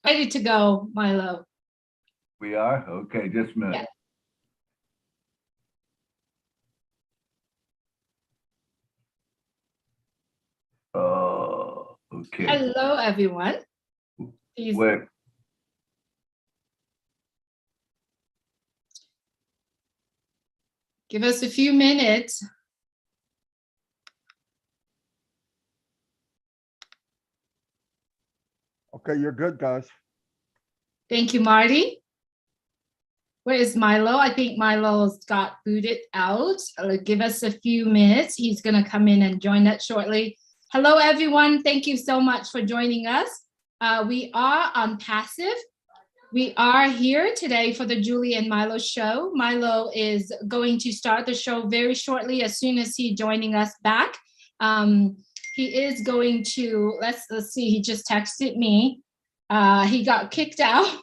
Ready to go, Milo. We are? Okay, just a minute. Yeah. Okay. Hello, everyone. Please. Wait. Give us a few minutes. Okay, you're good, guys. Thank you, Marty. Where is Milo? I think Milo's got booted out. Give us a few minutes. He's going to come in and join us shortly. Hello, everyone. Thank you so much for joining us. We are Unpassive. We are here today for the Julie and Milo show. Milo is going to start the show very shortly as soon as he's joining us back. He is going to, let's see, he just texted me. He got kicked out.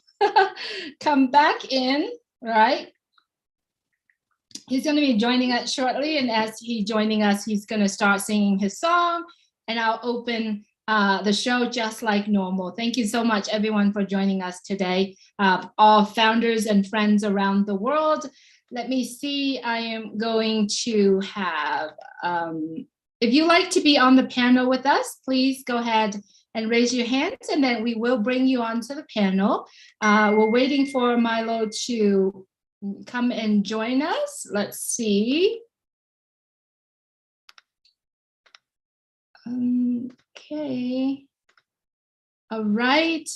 Come back in, right? He's going to be joining us shortly, and as he's joining us, he's going to start singing his song, and I'll open the show just like normal. Thank you so much, everyone, for joining us today. All founders and friends around the world. Let me see, I am going to have, if you like to be on the panel with us, please go ahead and raise your hands, and then we will bring you onto the panel. We're waiting for Milo to come and join us. Let's see. Okay. All right.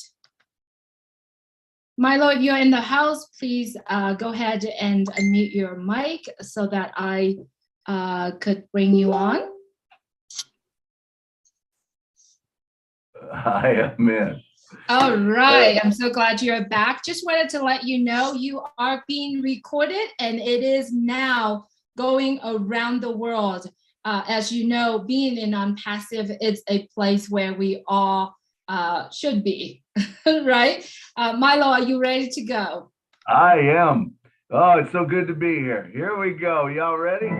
Milo, if you're in the house, please go ahead and unmute your mic so that I could bring you on. I am in. All right, I'm so glad you're back. Just wanted to let you know you are being recorded, and it is now going around the world. As you know, being in Unpassive, it's a place where we all should be, right? Milo, are you ready to go? I am. Oh, it's so good to be here. Here we go. Y'all ready?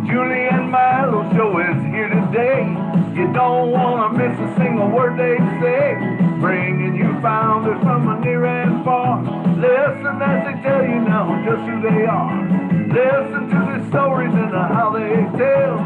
Julie and Milo show is here today. You don't want to miss a single word they say. Bringing you founders from near and far. Listen as they tell you now just who they are. Listen to the stories and how they tell.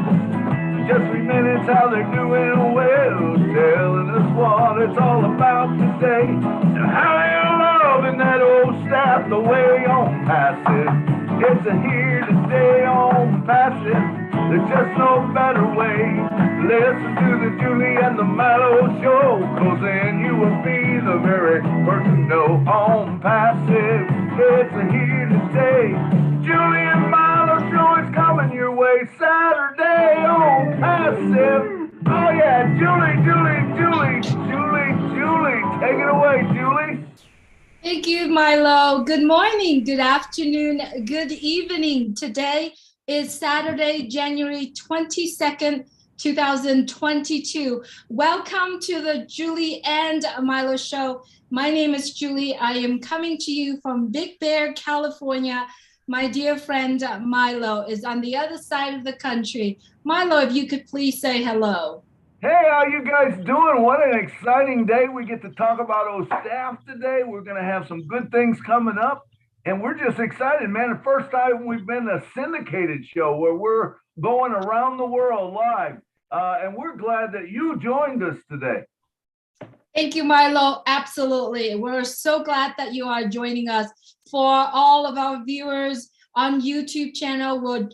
Just 3 minutes how they're doing well. Telling us what it's all about today. And how they're loving that old staff the way on passive. It's a here today on passive. There's just no better way. Listen to the Julie and the Milo show, cause then you will be the very first to know on passive. It's a here today. Julie and Milo show is coming your way Saturday on passive. Oh yeah, Julie, take it away, Julie. Thank you, Milo. Good morning, good afternoon, good evening. Today is Saturday, January 22nd, 2022. Welcome to the Julie and Milo show. My name is Julie. I am coming to you from Big Bear, California. My dear friend Milo is on the other side of the country. Milo, if you could please say hello. Hey, how you guys doing? What an exciting day. We get to talk about our staff today. We're going to have some good things coming up. And we're just excited, man. The first time we've been a syndicated show where we're going around the world live. And we're glad that you joined us today. Thank you, Milo. Absolutely. We're so glad that you are joining us. For all of our viewers on YouTube channel, we're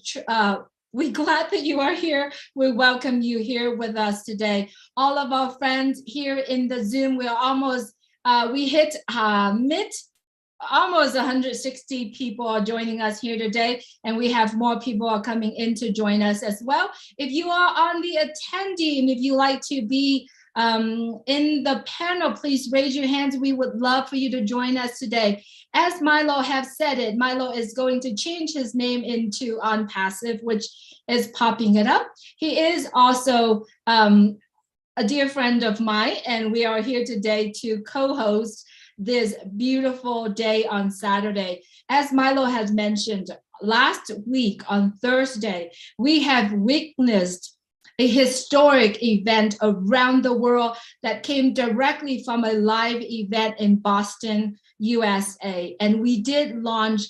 glad that you are here. We welcome you here with us today. All of our friends here in the Zoom, we're almost, we hit almost 160 people are joining us here today, and we have more people are coming in to join us as well. If you are on the attendee and if you like to be in the panel, please raise your hands. We would love for you to join us today. As Milo have said it, Milo is going to change his name into Unpassive, which is popping it up. He is also a dear friend of mine, and we are here today to co-host this beautiful day on Saturday. As Milo has mentioned, last week on Thursday, we have witnessed a historic event around the world that came directly from a live event in Boston, USA. And we did launch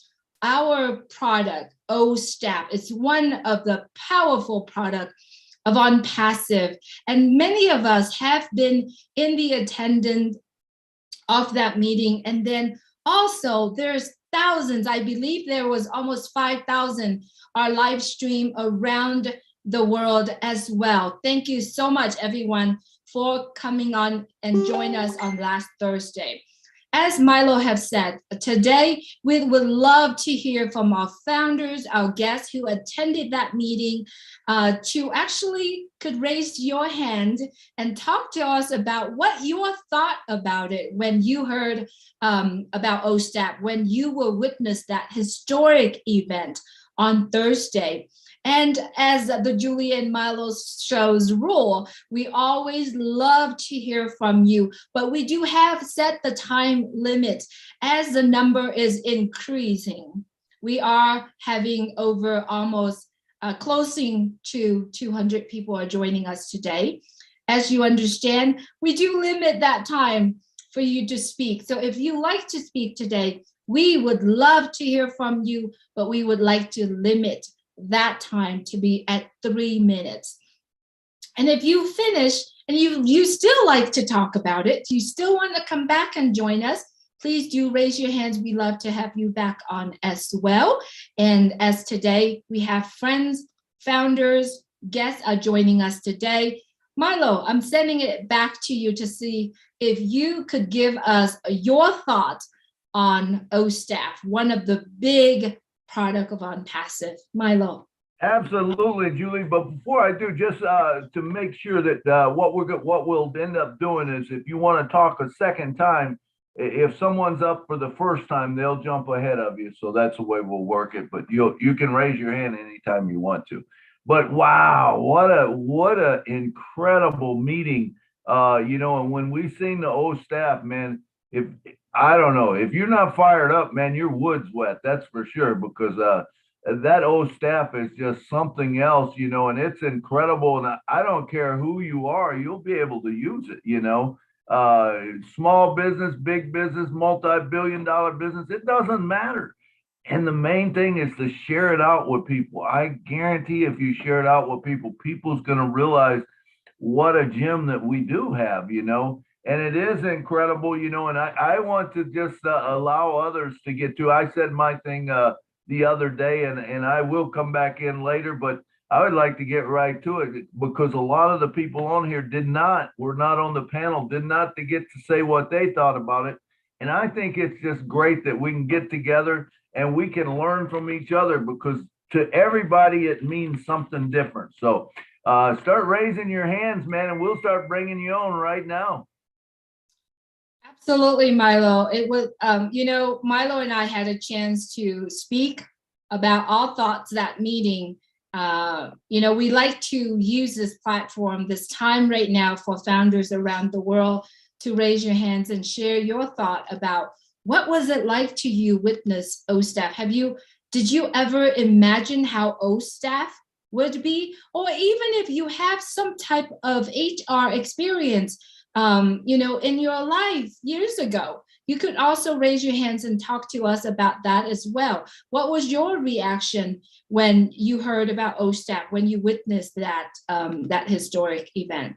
our product, OSTAP. It's one of the powerful products of OnPassive. And many of us have been in the attendance of that meeting. And then also there's thousands, I believe there was almost 5,000 our live stream around the world as well. Thank you so much, everyone, for coming on and join us on last Thursday. As Milo has said, today we would love to hear from our founders, our guests who attended that meeting, to actually could raise your hand and talk to us about what you thought about it when you heard about OSTAP, when you will witness that historic event on Thursday. And as the Julie and Milo show's rule, we always love to hear from you, but we do have set the time limit as the number is increasing. We are having over almost closing to 200 people are joining us today. As you understand, we do limit that time for you to speak. So if you like to speak today, we would love to hear from you, but we would like to limit that time to be at 3 minutes. And if you finish and you still like to talk about it, you still want to come back and join us, please do raise your hands. We love to have you back on as well. And as today we have friends, founders, guests are joining us today. Milo, I'm sending it back to you to see if you could give us your thoughts on OSTAF, one of the big product of OnPassive. Milo. Absolutely, Julie. But before I do, just to make sure that what we'll end up doing is, if you want to talk a second time, if someone's up for the first time, they'll jump ahead of you. So that's the way we'll work it. But you can raise your hand anytime you want to. But wow, what a incredible meeting. And when we seen the OSTAF, man, I don't know, if you're not fired up, man, your wood's wet. That's for sure, because that OSTAF is just something else, and it's incredible. And I don't care who you are, you'll be able to use it, small business, big business, multi-billion-dollar business, it doesn't matter. And the main thing is to share it out with people. I guarantee if you share it out with people, people's going to realize what a gem that we do have, and it is incredible, and I want to just allow others to get to. I said my thing the other day, and I will come back in later, but I would like to get right to it, because a lot of the people on here were not on the panel, did not to get to say what they thought about it. And I think it's just great that we can get together and we can learn from each other, because to everybody, it means something different. So start raising your hands, man, and we'll start bringing you on right now. Absolutely, Milo. It was, Milo and I had a chance to speak about our thoughts that meeting. We like to use this platform, this time right now, for founders around the world to raise your hands and share your thought about what was it like to you witness OSTAF. Did you ever imagine how OSTAF would be? Or even if you have some type of HR experience, in your life years ago, you could also raise your hands and talk to us about that as well. What was your reaction when you heard about OSTAF, when you witnessed that historic event?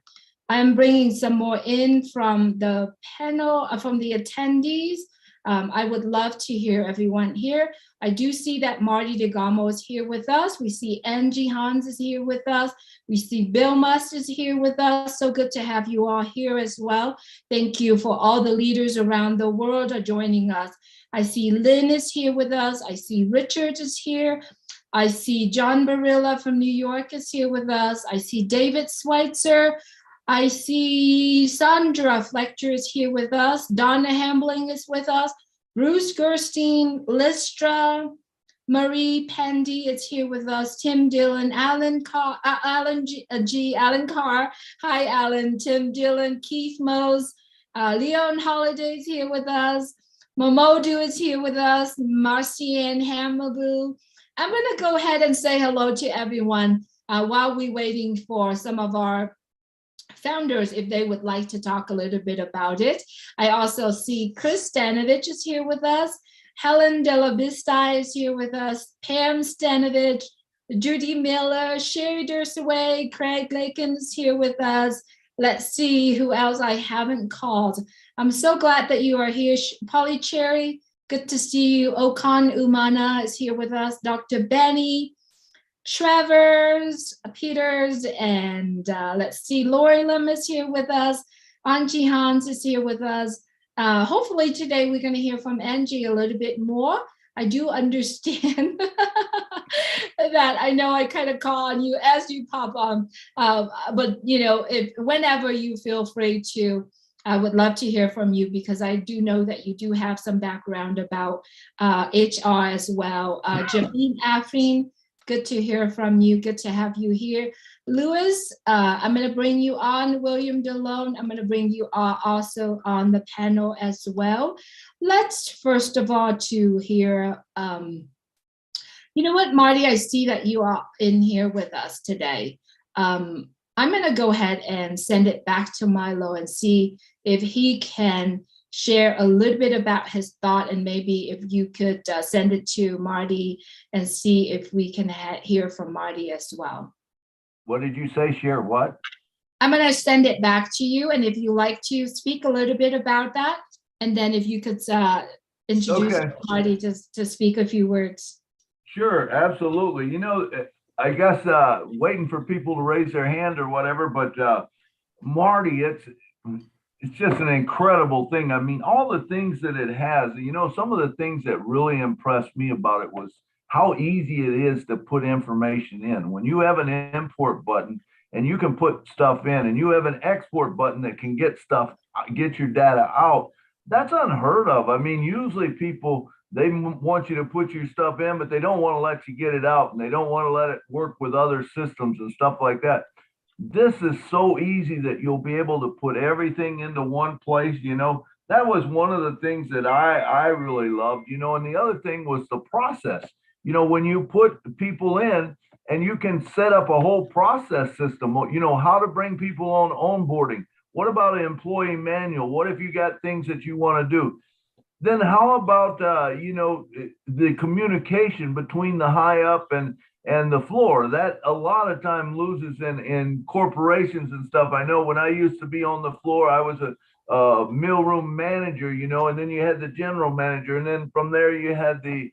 I'm bringing some more in from the panel, from the attendees. I would love to hear everyone here. I do see that Marty DeGamo is here with us. We see Angie Hans is here with us. We see Bill Must is here with us. So good to have you all here as well. Thank you for all the leaders around the world are joining us. I see Lynn is here with us. I see Richard is here. I see John Barilla from New York is here with us. I see David Schweitzer. I see Sandra Fletcher is here with us. Donna Hambling is with us. Bruce Gerstein, Listra, Marie Pandy is here with us. Tim Dillon, Alan Carr. Hi, Alan. Tim Dillon, Keith Mose, Leon Holiday is here with us. Momodu is here with us. Marcianne Hamabu. I'm going to go ahead and say hello to everyone. while we're waiting for some of our founders, if they would like to talk a little bit about it. I also see Chris Stanovich is here with us. Helen De La Vista is here with us. Pam Stanovich, Judy Miller, Sherry Dursaway, Craig Lakin is here with us. Let's see who else I haven't called. I'm so glad that you are here. Polly Cherry, good to see you. Okan Umana is here with us. Dr. Benny, Travers, Peters, and let's see, Lori Lim is here with us. Angie Hans is here with us. Hopefully today we're going to hear from Angie a little bit more. I do understand that I know I kind of call on you as you pop on, but you know, whenever you feel free to, I would love to hear from you because I do know that you do have some background about HR as well. Javine Afrin, good to hear from you. Good to have you here. Louis, I'm going to bring you on. William DeLone, I'm going to bring you also on the panel as well. Let's first of all to hear, you know what, Marty, I see that you are in here with us today. I'm going to go ahead and send it back to Milo and see if he can share a little bit about his thought, and maybe if you could send it to Marty and see if we can hear from Marty as well. What did you say? Share what? I'm going to send it back to you, and if you like to speak a little bit about that, and then if you could introduce Marty to speak a few words. Sure, absolutely. You know, I guess waiting for people to raise their hand or whatever, but Marty, it's just an incredible thing. I mean, all the things that it has, you know, some of the things that really impressed me about it was how easy it is to put information in. When you have an import button and you can put stuff in, and you have an export button that can get your data out, that's unheard of. I mean, usually people, they want you to put your stuff in, but they don't want to let you get it out, and they don't want to let it work with other systems and stuff like that. This is so easy that you'll be able to put everything into one place. You know, that was one of the things that I really loved, you know. And the other thing was the process. You know, when you put people in and you can set up a whole process system, you know, how to bring people on onboarding. What about an employee manual? What if you got things that you want to do? Then how about, you know, the communication between the high up and the floor? That a lot of time loses in corporations and stuff. I know when I used to be on the floor, I was a mailroom manager, you know, and then you had the general manager, and then from there you had the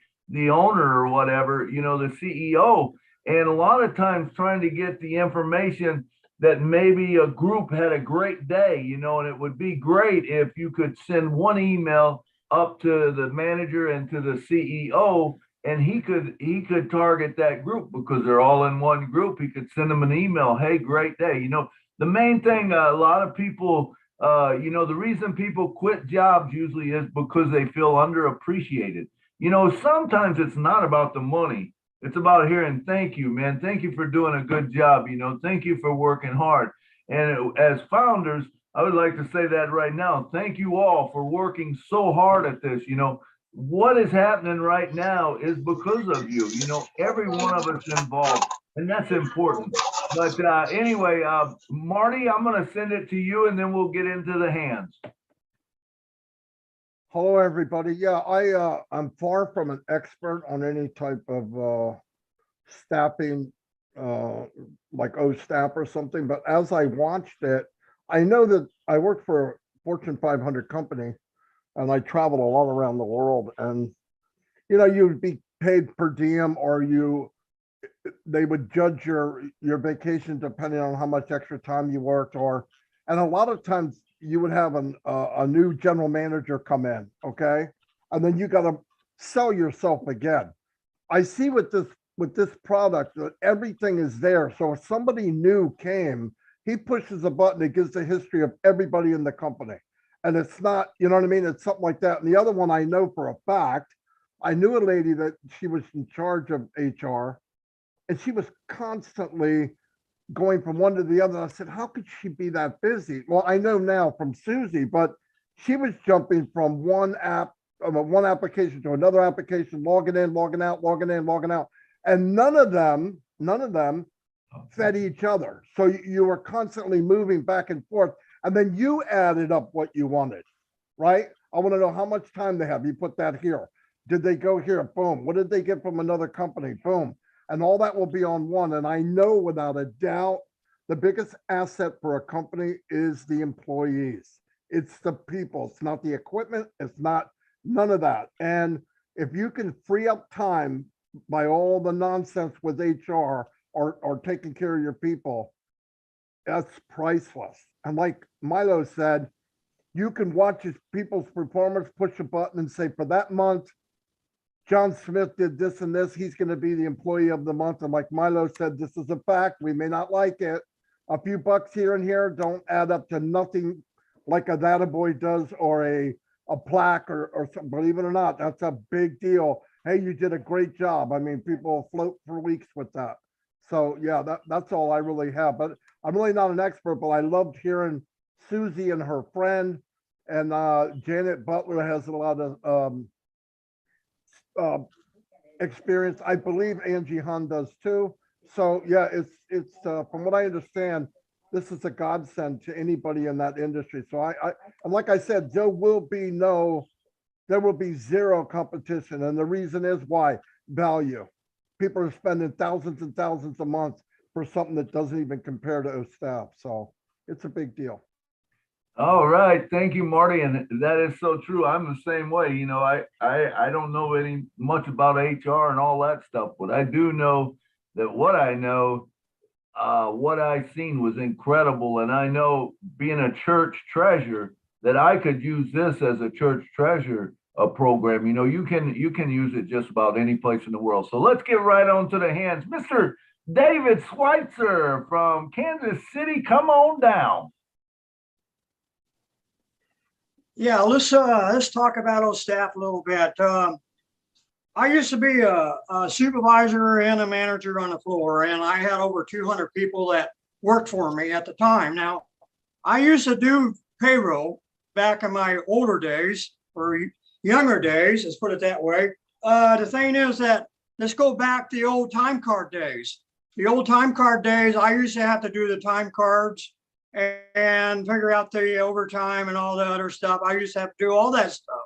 owner or whatever, you know, the CEO. And a lot of times trying to get the information that maybe a group had a great day, you know, and it would be great if you could send one email up to the manager and to the CEO, and he could target that group because they're all in one group. He could send them an email, hey, great day. You know, the main thing, a lot of people, you know, the reason people quit jobs usually is because they feel underappreciated. You know, sometimes it's not about the money. It's about hearing, thank you, man. Thank you for doing a good job. You know, thank you for working hard. And as founders, I would like to say that right now. Thank you all for working so hard at this. You know, what is happening right now is because of you. You know, every one of us involved, and that's important. But anyway, Marty, I'm going to send it to you, and then we'll get into the hands. Hello, everybody. Yeah, I'm far from an expert on any type of staffing, like OSTAP or something. But as I watched it, I know that I work for a Fortune 500 company, and I travel a lot around the world. And you know, you'd be paid per diem, or they would judge your vacation depending on how much extra time you worked, and a lot of times you would have a new general manager come in, okay, and then you got to sell yourself again. I see with this product that everything is there. So if somebody new came, he pushes a button, it gives the history of everybody in the company, and it's not, you know what I mean? It's something like that. And the other one I know for a fact, I knew a lady that she was in charge of HR, and she was constantly going from one to the other. I said, how could she be that busy? Well, I know now from Susie, but she was jumping from one application to another application, logging in, logging out, logging in, logging out. And none of them fed each other. So you were constantly moving back and forth, and then you added up what you wanted, right? I want to know how much time they have. You put that here. Did they go here? Boom. What did they get from another company? Boom. And all that will be on one. And I know without a doubt, the biggest asset for a company is the employees. It's the people. It's not the equipment. It's not none of that. And if you can free up time by all the nonsense with HR or taking care of your people, that's priceless. And like Milo said, you can watch people's performance, push a button and say, for that month, John Smith did this and this. He's going to be the employee of the month. And like Milo said, this is a fact. We may not like it. A few bucks here and here don't add up to nothing like a That Boy does or a plaque or something. Believe it or not, that's a big deal. Hey, you did a great job. I mean, people float for weeks with that. So yeah, that's all I really have. But I'm really not an expert, but I loved hearing Susie and her friend, and Janet Butler has a lot of experience. I believe Angie Hun does too. So yeah, it's from what I understand, this is a godsend to anybody in that industry. So and like I said, there will be zero competition. And the reason is why? Value. People are spending thousands and thousands a month for something that doesn't even compare to O staff. So it's a big deal. All right, thank you, Marty, and that is so true. I'm the same way. You know, I don't know any much about HR and all that stuff, but I do know that what I know, what I seen was incredible, and I know being a church treasurer that I could use this as a church treasurer program. You know, you can use it just about any place in the world. So let's get right on to the hands, Mr. David Schweitzer from Kansas City. Come on down. Yeah, let's talk about our staff a little bit. I used to be a supervisor and a manager on the floor, and I had over 200 people that worked for me at the time. Now, I used to do payroll back in my older days or younger days, let's put it that way. The thing is that let's go back to the old time card days. The old time card days, I used to have to do the time cards and figure out the overtime and all the other stuff. I used to have to do all that stuff.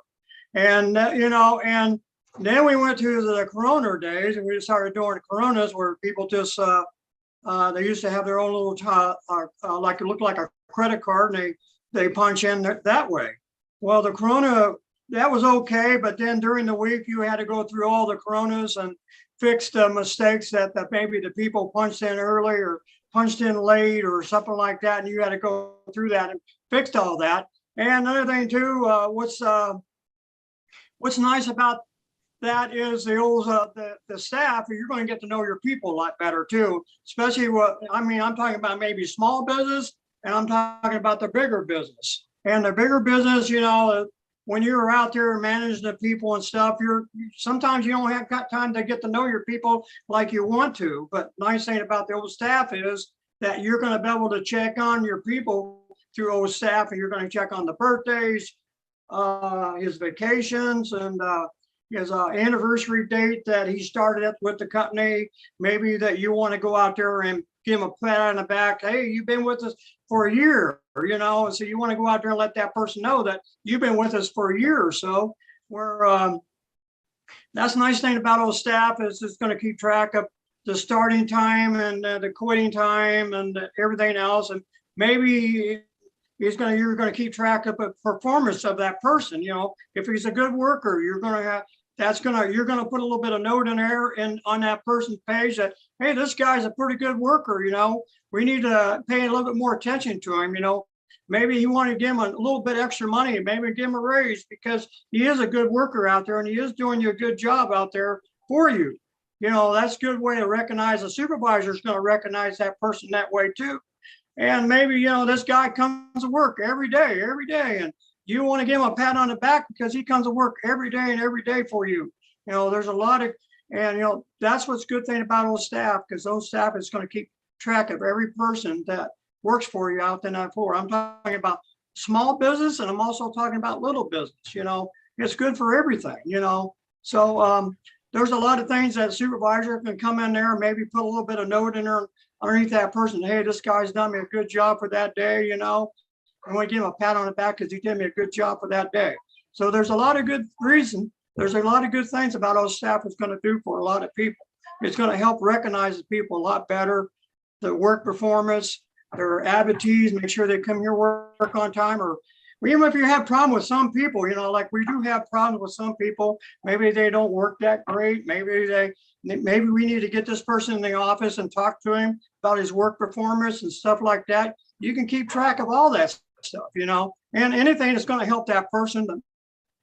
And, you know, and then we went to the Corona days and we started doing Coronas where people just, they used to have their own little, like it looked like a credit card, and they punch in that way. Well, the Corona, that was okay. But then during the week, you had to go through all the Coronas and fix the mistakes that maybe the people punched in early or punched in late or something like that, and you had to go through that and fixed all that. And another thing too, what's nice about that is the staff. You're going to get to know your people a lot better too. Especially I'm talking about maybe small business, and I'm talking about the bigger business. And the bigger business, you know, when you're out there managing the people and stuff, sometimes you don't have got time to get to know your people like you want to. But nice thing about the old staff is that you're going to be able to check on your people through old staff, and you're going to check on the birthdays, his vacations, and his anniversary date that he started up with the company. Maybe that you want to go out there and give him a pat on the back. Hey, you've been with us for a year, you know, so you want to go out there and let that person know that you've been with us for a year or so. That's a nice thing about old staff is it's going to keep track of the starting time and the quitting time and everything else. And maybe you're going to keep track of the performance of that person. You know, if he's a good worker, you're going to put a little bit of note in there and on that person's page that, hey, this guy's a pretty good worker. You know, we need to pay a little bit more attention to him. You know, maybe you want to give him a little bit extra money, maybe give him a raise because he is a good worker out there and he is doing you a good job out there for you. You know, that's a good way to recognize. A supervisor is going to recognize that person that way too. And maybe, you know, this guy comes to work every day, and you want to give him a pat on the back because he comes to work every day for you. You know, there's a lot of, and, you know, that's what's good thing about old staff, because those staff is going to keep track of every person that works for you out there on that floor. I'm talking about small business, and I'm also talking about little business. You know, it's good for everything, you know. So there's a lot of things that supervisor can come in there and maybe put a little bit of note in there underneath that person, hey, this guy's done me a good job for that day, you know. I want to give him a pat on the back because he did me a good job for that day. So there's a lot of good reason. There's a lot of good things about our staff is going to do for a lot of people. It's going to help recognize the people a lot better, the work performance, their absentees, make sure they come here work on time, or even if you have problem with some people, you know, like we do have problems with some people, maybe they don't work that great. Maybe we need to get this person in the office and talk to him about his work performance and stuff like that. You can keep track of all that stuff, you know, and anything that's going to help that person,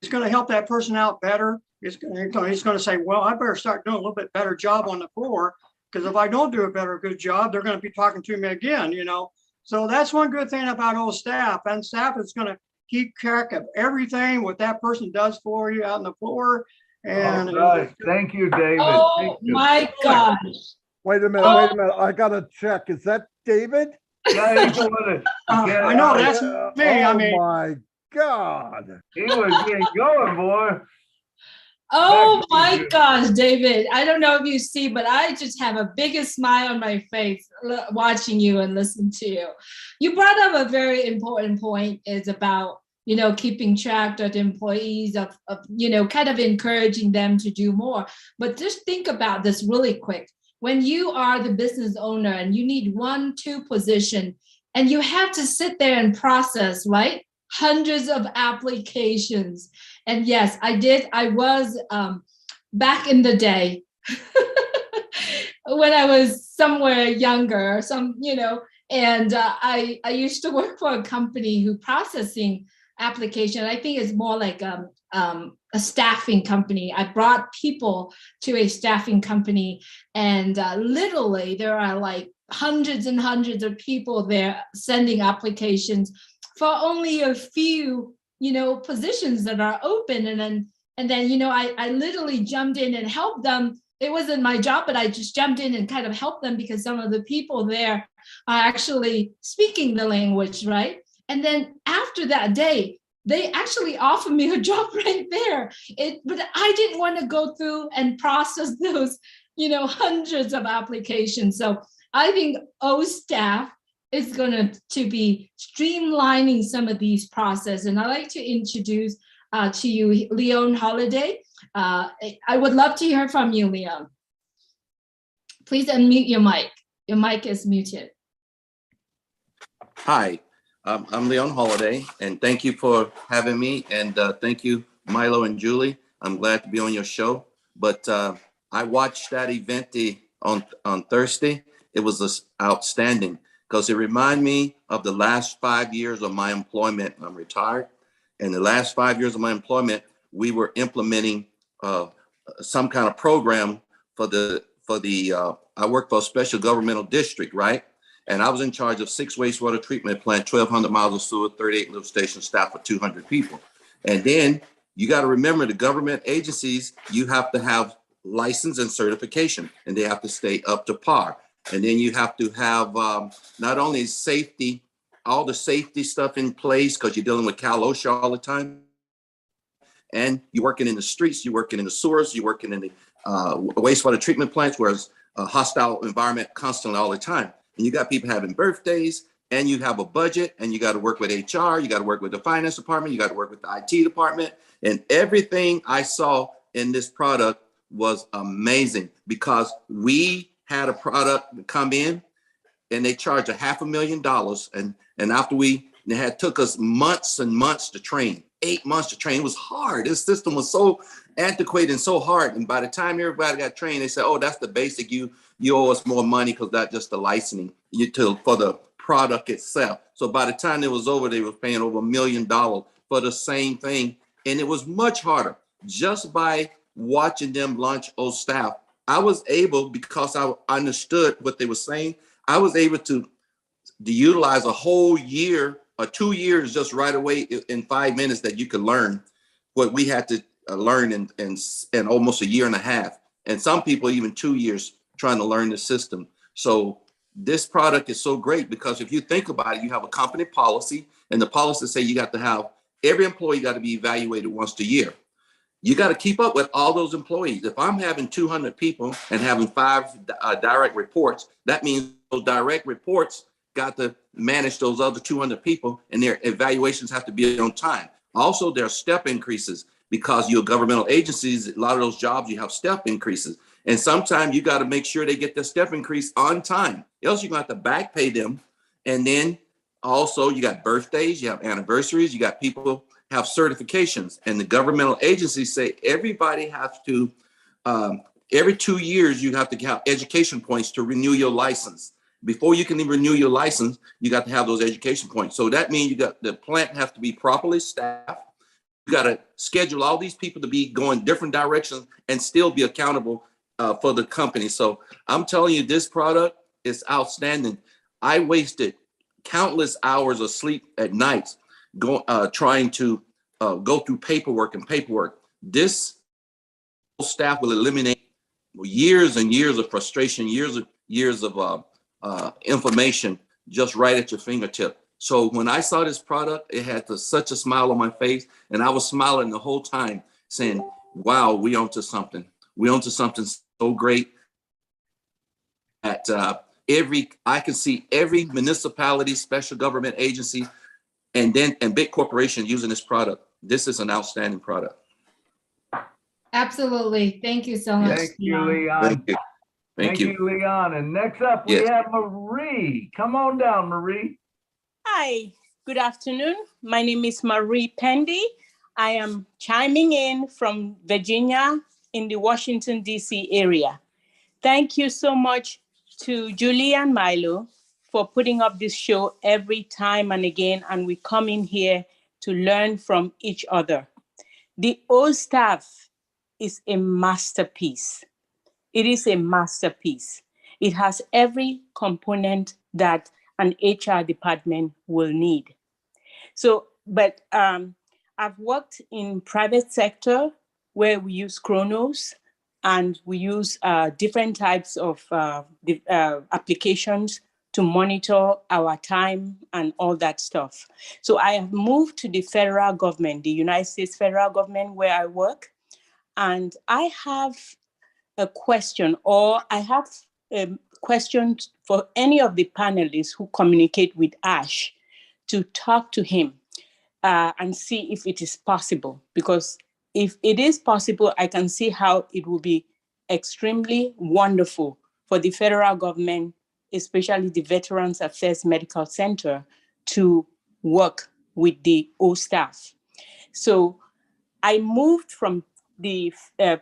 it's going to help that person out better. He's going to say, well, I better start doing a little bit better job on the floor, because if I don't do a good job, they're going to be talking to me again, you know. So that's one good thing about old staff, and staff is going to keep track of everything, what that person does for you out on the floor. And right. Thank you, David. Oh Thank you. my gosh. Wait a minute, I gotta check. Is that David? Yeah, he's the one that I know that's me. I mean, Oh my God. he was getting going, boy. Oh Back to my you. gosh, David. I don't know if you see, but I just have a biggest smile on my face watching you and listening to you. You brought up a very important point, is about, you know, keeping track of the employees, of, you know, kind of encouraging them to do more. But just think about this really quick. When you are the business owner and you need 1-2 position, and you have to sit there and process, right? Hundreds of applications. And yes, I was back in the day when I was somewhere younger, you know, and I used to work for a company who processing application. I think it's more like a staffing company. I brought people to a staffing company, and literally there are like hundreds and hundreds of people there sending applications for only a few, you know, positions that are open. And then, you know, I literally jumped in and helped them. It wasn't my job, but I just jumped in and kind of helped them because some of the people there are actually speaking the language, right? And then after that day, they actually offered me a job right there. But I didn't want to go through and process those, you know, hundreds of applications. So I think staff is going to be streamlining some of these processes. And I'd like to introduce to you Leon Holiday. I would love to hear from you, Leon. Please unmute your mic. Your mic is muted. Hi, I'm Leon Holiday, and thank you for having me. And thank you, Milo and Julie. I'm glad to be on your show. But I watched that event on Thursday. It was outstanding because it reminded me of the last 5 years of my employment. I'm retired. And the last 5 years of my employment, we were implementing some kind of program for I work for a special governmental district, right? And I was in charge of 6 wastewater treatment plant, 1,200 miles of sewer, 38 lift station staff for 200 people. And then you got to remember the government agencies, you have to have license and certification, and they have to stay up to par. And then you have to have not only safety, all the safety stuff in place, because you're dealing with Cal OSHA all the time. And you're working in the streets, you're working in the sewers, you're working in the wastewater treatment plants, where it's a hostile environment constantly all the time. And you got people having birthdays, and you have a budget, and you got to work with HR, you got to work with the finance department, you got to work with the IT department. And everything I saw in this product was amazing, because we had a product come in and they charged $500,000. And after it took us months and months to train, 8 months to train. It was hard. This system was so antiquated and so hard. And by the time everybody got trained, they said, oh, that's the basic. You owe us more money because that's just the licensing for the product itself. So by the time it was over, they were paying over $1 million for the same thing. And it was much harder. Just by watching them launch staff, I was able, because I understood what they were saying, I was able to utilize a whole year or 2 years just right away in 5 minutes that you could learn what we had to learn in almost a year and a half. And some people even 2 years trying to learn the system. So this product is so great, because if you think about it, you have a company policy, and the policy say you got to have every employee got to be evaluated once a year. You got to keep up with all those employees. If I'm having 200 people and having 5 direct reports, that means those direct reports got to manage those other 200 people, and their evaluations have to be on time. Also, there are step increases because you're governmental agencies. A lot of those jobs, you have step increases. And sometimes you got to make sure they get their step increase on time. Else you're going to have to back pay them. And then also you got birthdays, you have anniversaries, you got people have certifications. And the governmental agencies say everybody has to, every 2 years, you have to have education points to renew your license. Before you can even renew your license, you got to have those education points. So that means you got the plant have to be properly staffed. You got to schedule all these people to be going different directions and still be accountable for the company. So I'm telling you, this product is outstanding. I wasted countless hours of sleep at night trying to go through paperwork. This staff will eliminate years and years of frustration, years of information just right at your fingertip. So when I saw this product, it had such a smile on my face, and I was smiling the whole time saying, wow, we onto something. We onto something so great that I can see every municipality, special government agency, and big corporation using this product. This is an outstanding product. Absolutely. Thank you so much. Thank you, Leon. Leon. Thank you. Thank you. Leon. And next up, we Yes. have Marie. Come on down, Marie. Hi, good afternoon. My name is Marie Pendy. I am chiming in from Virginia in the Washington, D.C. area. Thank you so much to Julie and Milo for putting up this show every time and again, and we come in here to learn from each other. The OSTAF is a masterpiece. It is a masterpiece. It has every component that an HR department will need. So, but I've worked in private sector where we use Chronos and we use different types of applications to monitor our time and all that stuff. So I have moved to the federal government, the United States federal government where I work. And I have a question, or I have questions for any of the panelists who communicate with Ash to talk to him and see if it is possible. Because if it is possible, I can see how it will be extremely wonderful for the federal government, especially the Veterans Affairs Medical Center, to work with the OSTAF. So I moved from the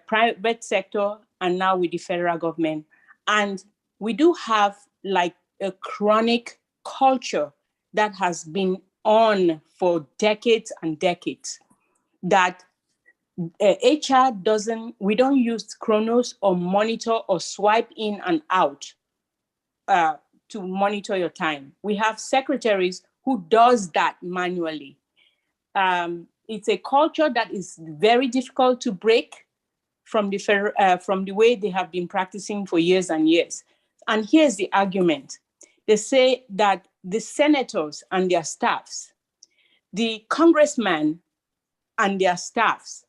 private sector and now with the federal government. And we do have like a chronic culture that has been on for decades and decades that HR we don't use Chronos or monitor or swipe in and out to monitor your time. We have secretaries who does that manually. It's a culture that is very difficult to break from the way they have been practicing for years and years. And here's the argument. They say that the senators and their staffs, the congressmen and their staffs,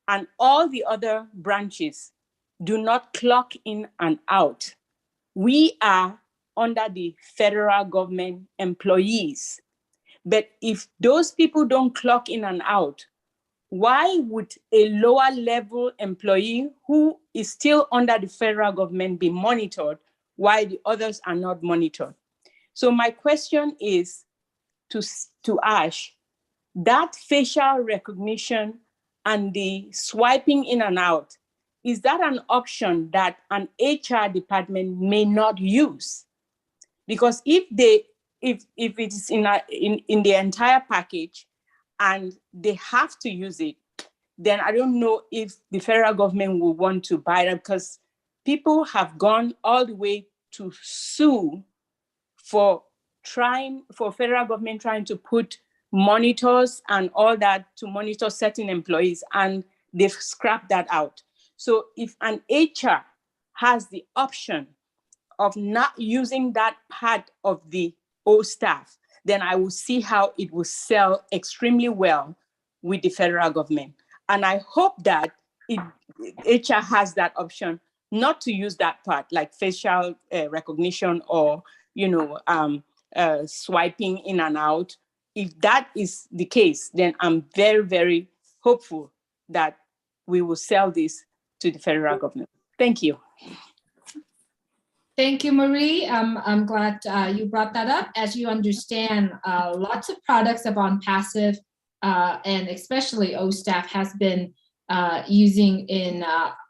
and all the other branches do not clock in and out. We are under the federal government employees. But if those people don't clock in and out, why would a lower level employee who is still under the federal government be monitored while the others are not monitored? So my question is to Ash, that facial recognition and the swiping in and out, is that an option that an HR department may not use? Because if it is in the entire package and they have to use it, then I don't know if the federal government will want to buy that, because people have gone all the way to sue for federal government trying to put monitors and all that to monitor certain employees, and they've scrapped that out. So if an HR has the option of not using that part of the OSTAF, then I will see how it will sell extremely well with the federal government. And I hope that HR has that option not to use that part, like facial recognition or swiping in and out. If that is the case, then I'm very, very hopeful that we will sell this to the federal government. Thank you. Thank you, Marie. I'm glad you brought that up. As you understand, lots of products of OnPassive and especially OSTAF has been using in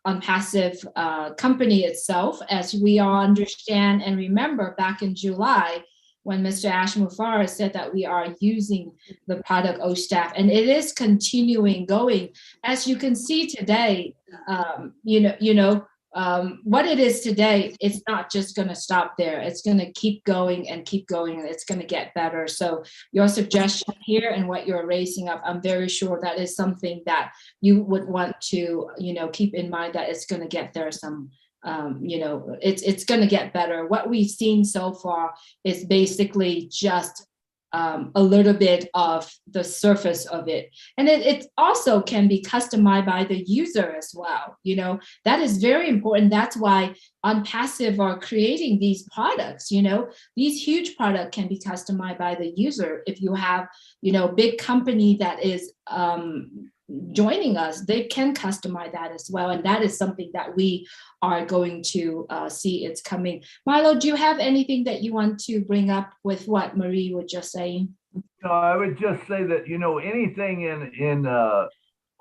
OnPassive company itself. As we all understand and remember back in July, when Mr. Ash Mufareh said that we are using the product OSTAF, and it is continuing going. As you can see today, what it is today, it's not just going to stop there. It's going to keep going and keep going, and it's going to get better. So your suggestion here and what you're raising up, I'm very sure that is something that you would want to, keep in mind, that it's going to get there some, it's going to get better. What we've seen so far is basically just a little bit of the surface of it. And it also can be customized by the user as well. That is very important. That's why OnPassive are creating these products. These huge products can be customized by the user. If you have, big company that is joining us, they can customize that as well. And that is something that we are going to see it's coming. Milo, do you have anything that you want to bring up with what Marie was just saying? No, I would just say that, anything in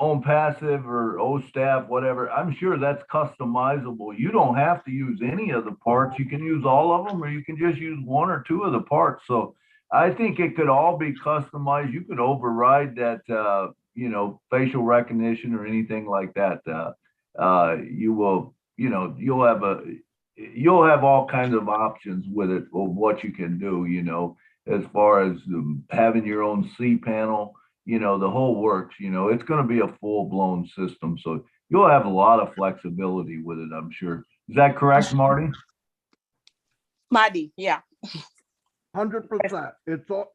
OnPassive or OSTAF, whatever, I'm sure that's customizable. You don't have to use any of the parts. You can use all of them, or you can just use one or two of the parts. So I think it could all be customized. You could override that, facial recognition or anything like that. You'll have all kinds of options with it of what you can do, as far as having your own C panel, the whole works, it's going to be a full-blown system. So you'll have a lot of flexibility with it, I'm sure. Is that correct, Marty? Marty, yeah. 100%. It's all,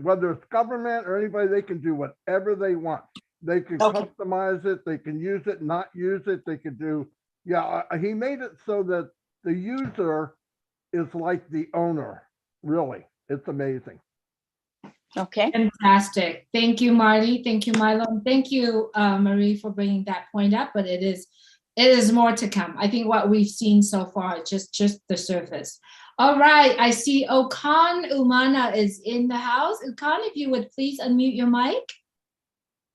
whether it's government or anybody, they can do whatever they want. They can customize it, they can use it, not use it, they could do, he made it so that the user is like the owner, really. It's amazing. Okay. Fantastic. Thank you, Marty. Thank you, Milo. And thank you, Marie, for bringing that point up, but it is more to come. I think what we've seen so far is just the surface. All right, I see Okan Umana is in the house. Okan, if you would please unmute your mic.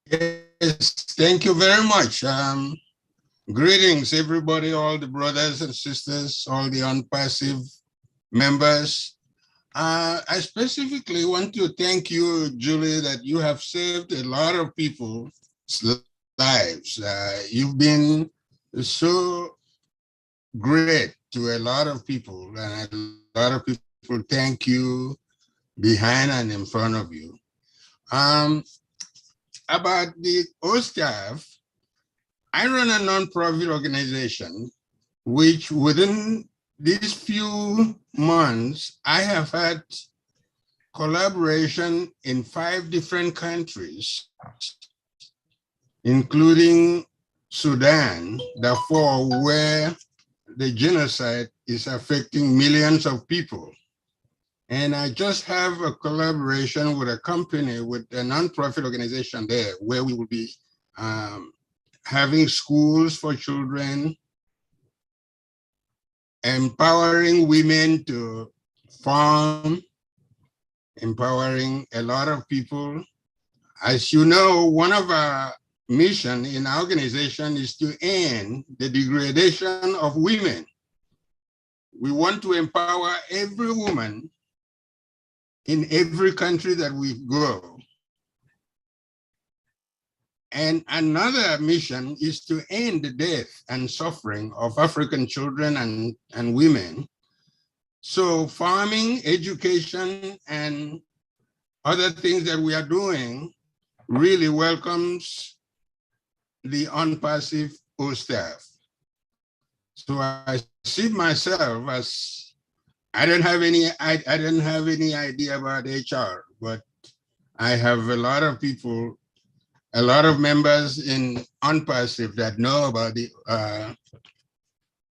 Yes, thank you very much. Greetings, everybody, all the brothers and sisters, all the OnPassive members. I specifically want to thank you, Julie, that you have saved a lot of people's lives. You've been so great to a lot of people, and a lot of people thank you behind and in front of you. About the OSTAF, I run a nonprofit organization, which within these few months, I have had collaboration in 5 different countries, including Sudan, Darfur, where the genocide is affecting millions of people. And I just have a collaboration with a company, with a nonprofit organization there, where we will be having schools for children, empowering women to farm, empowering a lot of people. As you know, one of our mission in our organization is to end the degradation of women. We want to empower every woman in every country that we go. And another mission is to end the death and suffering of African children and women. So farming, education, and other things that we are doing really welcomes the OnPassive OSTAF. So I see myself as, I don't have any idea about HR, but I have a lot of people, a lot of members in OnPassive that know about the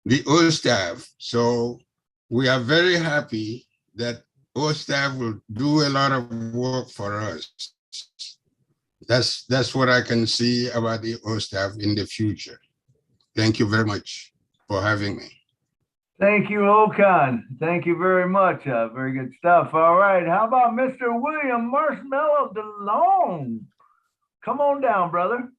OSTAF. So we are very happy that OSTAF will do a lot of work for us. That's what I can see about the OSTAF in the future. Thank you very much for having me. Thank you, Okan. Thank you very much. Very good stuff. All right. How about Mr. William Marshmallow DeLong? Come on down, brother.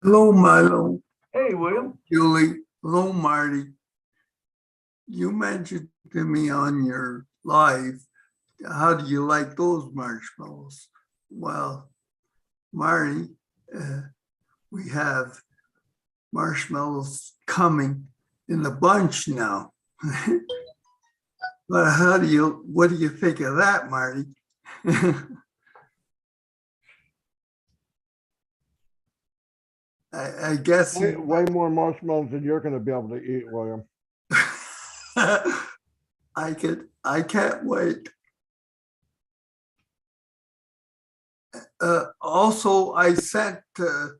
Hello, Milo. Hey, William. Julie. Hello, Marty. You mentioned to me on your live, how do you like those marshmallows? Well, Marty, we have marshmallows coming in a bunch now. But what do you think of that, Marty? I guess Way more marshmallows than you're going to be able to eat, William. I can't wait. Also, I sent the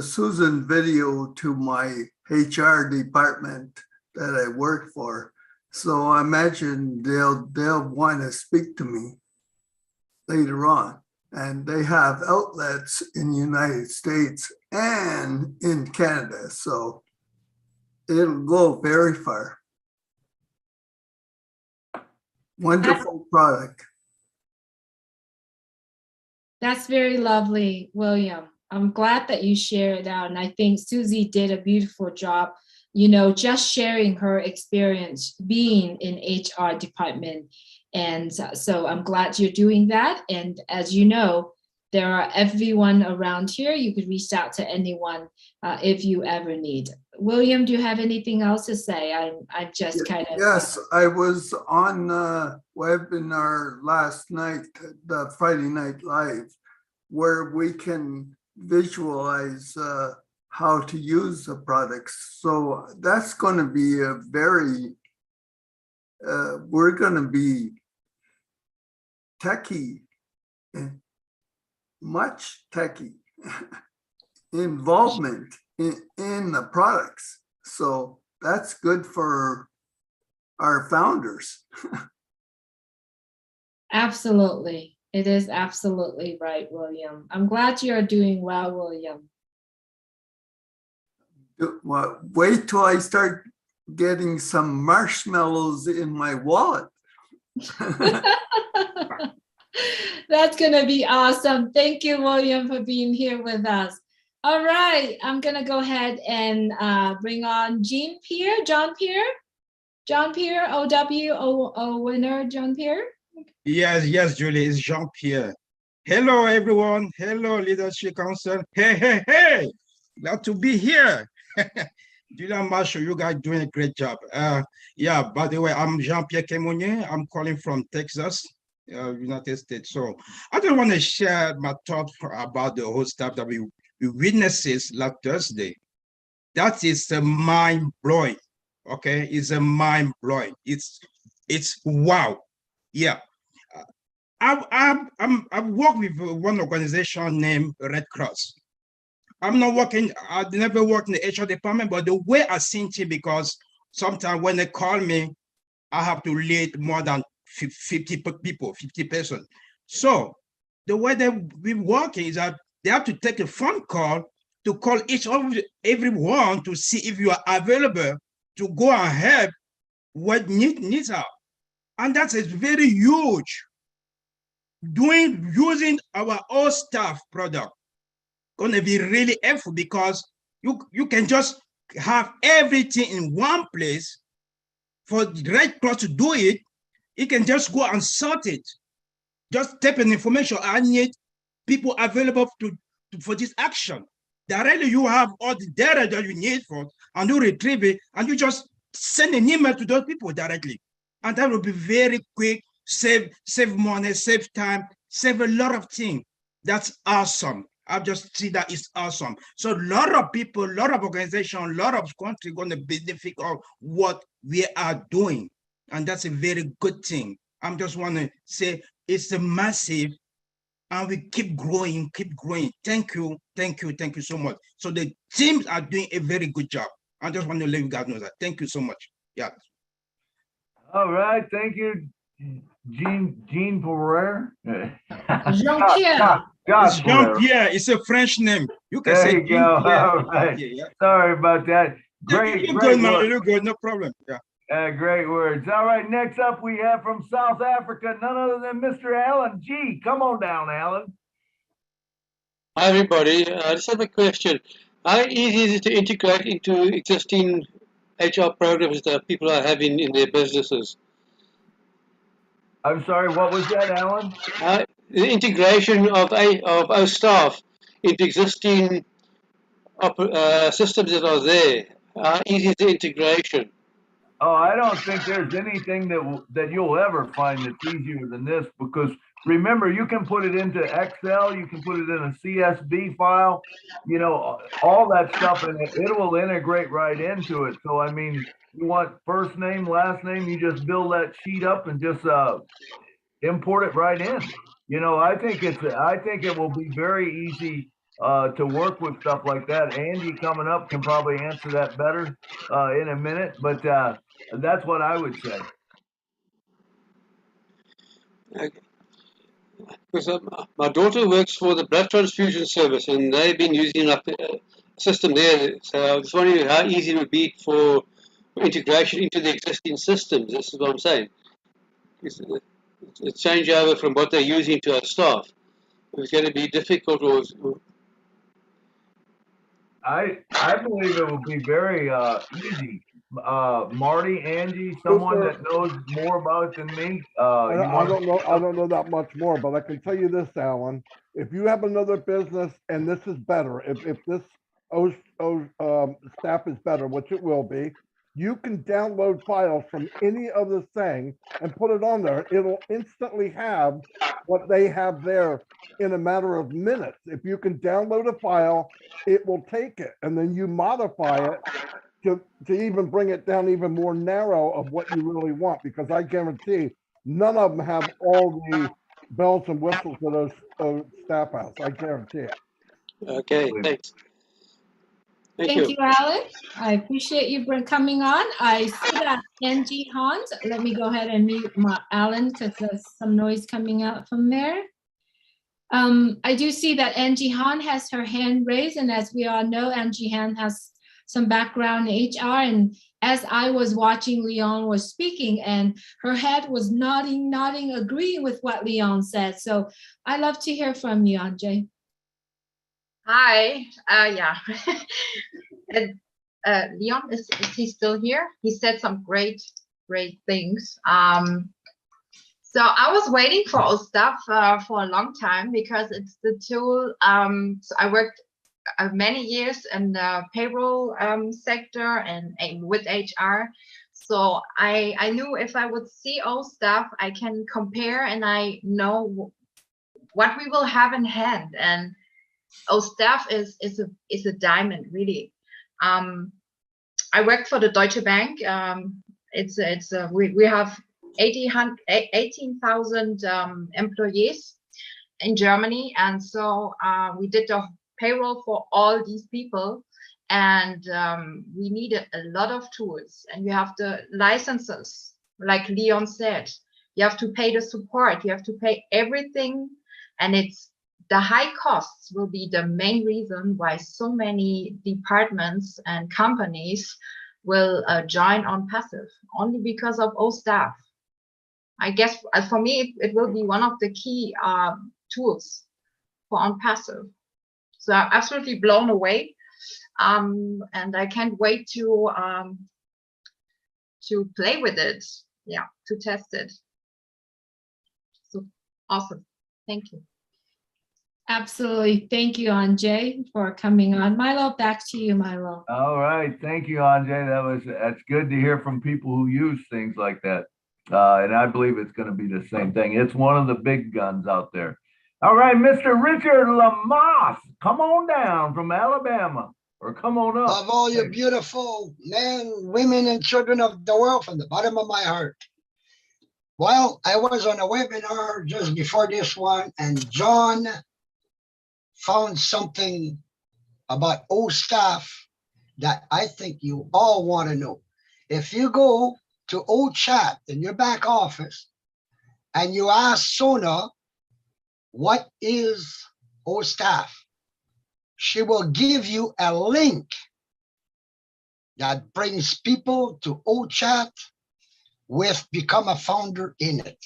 Susan video to my HR department that I work for. So I imagine they'll want to speak to me later on. And they have outlets in the United States and in Canada. So it'll go very far. Wonderful product. That's very lovely, William. I'm glad that you shared it out. And I think Susie did a beautiful job, you know, just sharing her experience being in HR department. And so I'm glad you're doing that. And as you know, there are everyone around here. You could reach out to anyone if you ever need. William, do you have anything else to say? I'm just kind of. Yes, I was on webinar last night, the Friday Night Live, where we can visualize how to use the products. So that's going to be a very, we're going to be techie, much techie involvement in the products. So that's good for our founders. Absolutely. It is absolutely right, William. I'm glad you're doing well, William. Well, wait till I start getting some marshmallows in my wallet. That's going to be awesome. Thank you, William, for being here with us. All right, I'm going to go ahead and bring on John Pierre, OWO winner, John Pierre. Yes, Julie, it's Jean-Pierre. Hello, everyone. Hello, Leadership Council. Hey. Glad to be here. Julie and Marshall, you guys doing a great job. Yeah, by the way, I'm Jean-Pierre Kemonye. I'm calling from Texas, United States. So I just want to share my thoughts about the whole stuff that we witnesses last Thursday. That is mind-blowing, okay? It's a mind-blowing. It's wow. Yeah. I've worked with one organization named Red Cross. I've never worked in the HR department, but the way I seen it, because sometimes when they call me, I have to lead more than 50 people, 50 persons. So the way that we're working is that they have to take a phone call to call everyone to see if you are available to go and help what needs are. And that's very huge. Using our own staff product going to be really helpful, because you can just have everything in one place. For the Red Cross to do it, you can just go and sort it. Just type in information. I need people available for this action. Directly, you have all the data that you need for, and you retrieve it, and you just send an email to those people directly. And that will be very quick, save money, save time, save a lot of things. That's awesome. I just see that it's awesome. So a lot of people, a lot of organizations, a lot of countries going to benefit of what we are doing. And that's a very good thing. I just want to say it's a massive, and we keep growing. Thank you so much. So the teams are doing a very good job. I just want to let you guys know that. Thank you so much. Yeah. All right, thank you, Jean Pereira. Jean-Pierre. It's Josh Pereira. Jean-Pierre. It's a French name. You can There say you go. Jean-Pierre. All right. Yeah, yeah. Sorry about that. Great, You look great good, man. work. You look good. No problem. Yeah. Great words. All right, next up we have from South Africa, none other than Mr. Alan G. Come on down, Alan. Hi, everybody. I just have a question. How easy is it to integrate into existing HR programs that people are having in their businesses? I'm sorry, what was that, Alan? The integration of our staff into existing systems that are there. How easy is the integration? Oh, I don't think there's anything that you'll ever find that's easier than this, because remember, you can put it into Excel, you can put it in a CSV file, you know, all that stuff, and it will integrate right into it. So, I mean, you want first name, last name, you just build that sheet up and just import it right in. You know, I think it will be very easy to work with stuff like that. Angie coming up can probably answer that better in a minute, but that's what I would say. Because my daughter works for the blood transfusion service, and they've been using a system there. So I was wondering how easy it would be for integration into the existing systems. This is what I'm saying. It's changeover from what they're using to our staff. It's going to be difficult, or I believe it will be very easy. Marty, Angie, someone that knows more about it than me. I don't know that much more, but I can tell you this, Alan. If you have another business and this is better, if this staff is better, which it will be, you can download files from any other thing and put it on there. It'll instantly have what they have there in a matter of minutes. If you can download a file, it will take it, and then you modify it to even bring it down even more narrow of what you really want, because I guarantee none of them have all the bells and whistles of those staff house. I guarantee it. Okay, thanks. Thank you, Alan. I appreciate you coming on. I see that Angie Hans. Let me go ahead and mute my Alan because there's some noise coming out from there. I do see that Angie Han has her hand raised, and as we all know, Angie Han has some background in HR, and as I was watching Leon was speaking, and her head was nodding, agreeing with what Leon said. So I love to hear from you, Anjay. Hi, yeah. Leon, is he still here? He said some great things. So I was waiting for all stuff for a long time because it's the tool. So I worked many years in the payroll sector and with HR. So I knew if I would see all stuff, I can compare and I know what we will have in hand. And all stuff is a diamond, really. I work for the Deutsche Bank. We have 18,000 employees in Germany, and so we did the payroll for all these people, and we needed a lot of tools. And you have the licenses, like Leon said. You have to pay the support. You have to pay everything, and it's the high costs will be the main reason why so many departments and companies will join OnPassive, only because of all staff. I guess for me, it will be one of the key tools for OnPassive. So I'm absolutely blown away, and I can't wait to play with it. Yeah, to test it. So awesome! Thank you. Absolutely. Thank you, Anjay, for coming on. Milo, back to you, Milo. All right. Thank you, Anjay. That's good to hear from people who use things like that. And I believe it's going to be the same thing. It's one of the big guns out there. All right, Mr. Richard Lamas, come on down from Alabama, or come on up. Of all you beautiful men, women, and children of the world, from the bottom of my heart. Well, I was on a webinar just before this one, and John found something about old staff that I think you all want to know. If you go to OChat in your back office and you ask Sona, what is OStaff? She will give you a link that brings people to OChat with become a founder in it.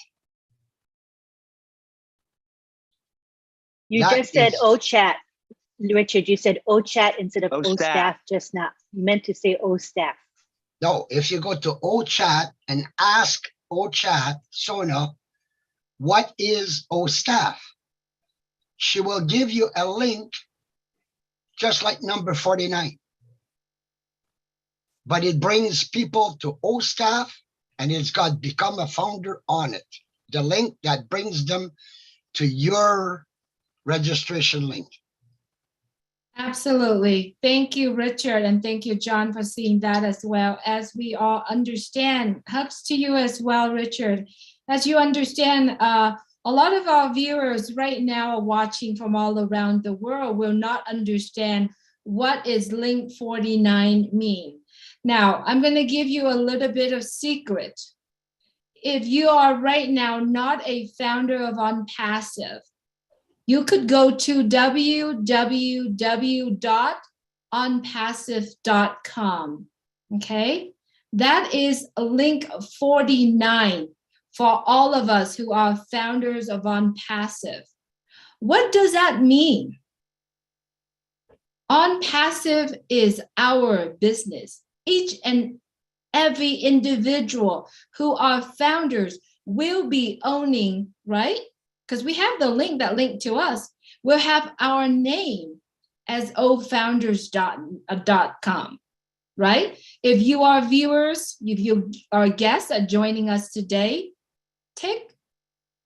You That just said is- OChat. Richard, you said OChat instead of OStaff. OStaff just now. You meant to say OStaff. No, if you go to OChat and ask OChat, Sona, what is OStaff? She will give you a link just like number 49. But it brings people to OStaff and it's got become a founder on it. The link that brings them to your registration link. Absolutely. Thank you, Richard, and thank you, John, for seeing that as well. As we all understand, hugs to you as well, Richard. As you understand, a lot of our viewers right now are watching from all around the world will not understand what is link 49 mean. Now, I'm going to give you a little bit of secret. If you are right now not a founder of Unpassive, you could go to www.unpassive.com, okay? That is a link 49 for all of us who are founders of Unpassive. What does that mean? Unpassive is our business. Each and every individual who are founders will be owning, right? Because we have the link that linked to us, we'll have our name as ofounders.com, right? If you are viewers, if you are guests that are joining us today,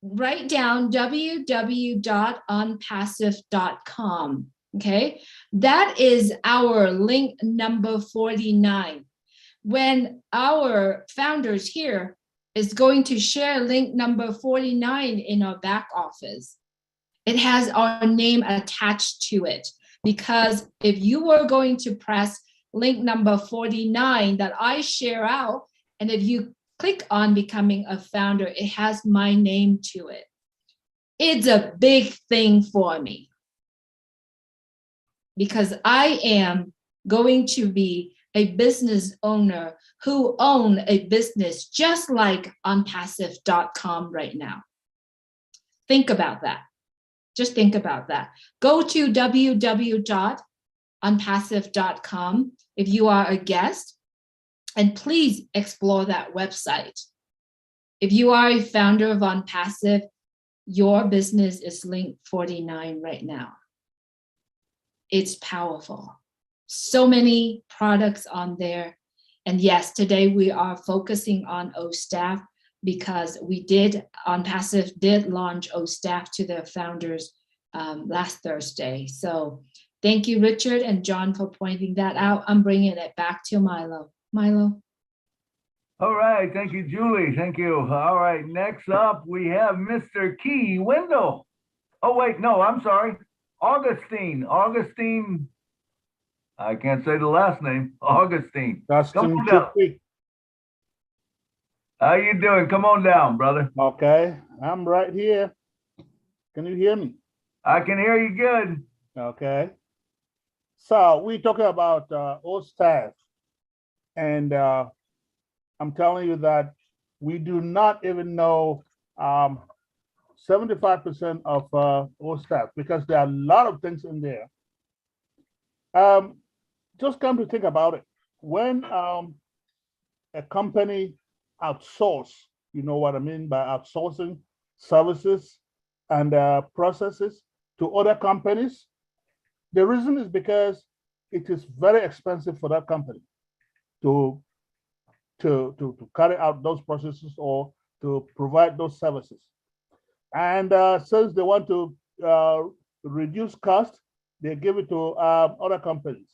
write down www.unpassive.com, okay? That is our link number 49. When our founders here is going to share link number 49 in our back office, it has our name attached to it. Because if you were going to press link number 49 that I share out, and if you click on becoming a founder, it has my name to it. It's a big thing for me because I am going to be a business owner who own a business just like Unpassive.com right now. Think about that. Just think about that. Go to www.unpassive.com if you are a guest, and please explore that website. If you are a founder of Unpassive, your business is link 49 right now. It's powerful. So many products on there. And yes, today we are focusing on OStaff because Unpassive did launch OStaff to their founders last Thursday. So thank you, Richard and John, for pointing that out. I'm bringing it back to Milo. Milo. All right, thank you, Julie. Thank you. All right, next up we have Mr. Key Wendell. Oh wait, no, I'm sorry. Augustine. I can't say the last name. Augustine. Come on down. How you doing? Come on down, brother. Okay, I'm right here. Can you hear me? I can hear you good. Okay. So we're talking about OStaff, and I'm telling you that we do not even know 75% of OStaff because there are a lot of things in there. Just come to think about it. When a company outsource, you know what I mean by outsourcing services and processes to other companies, the reason is because it is very expensive for that company to carry out those processes or to provide those services. And since they want to reduce cost, they give it to other companies.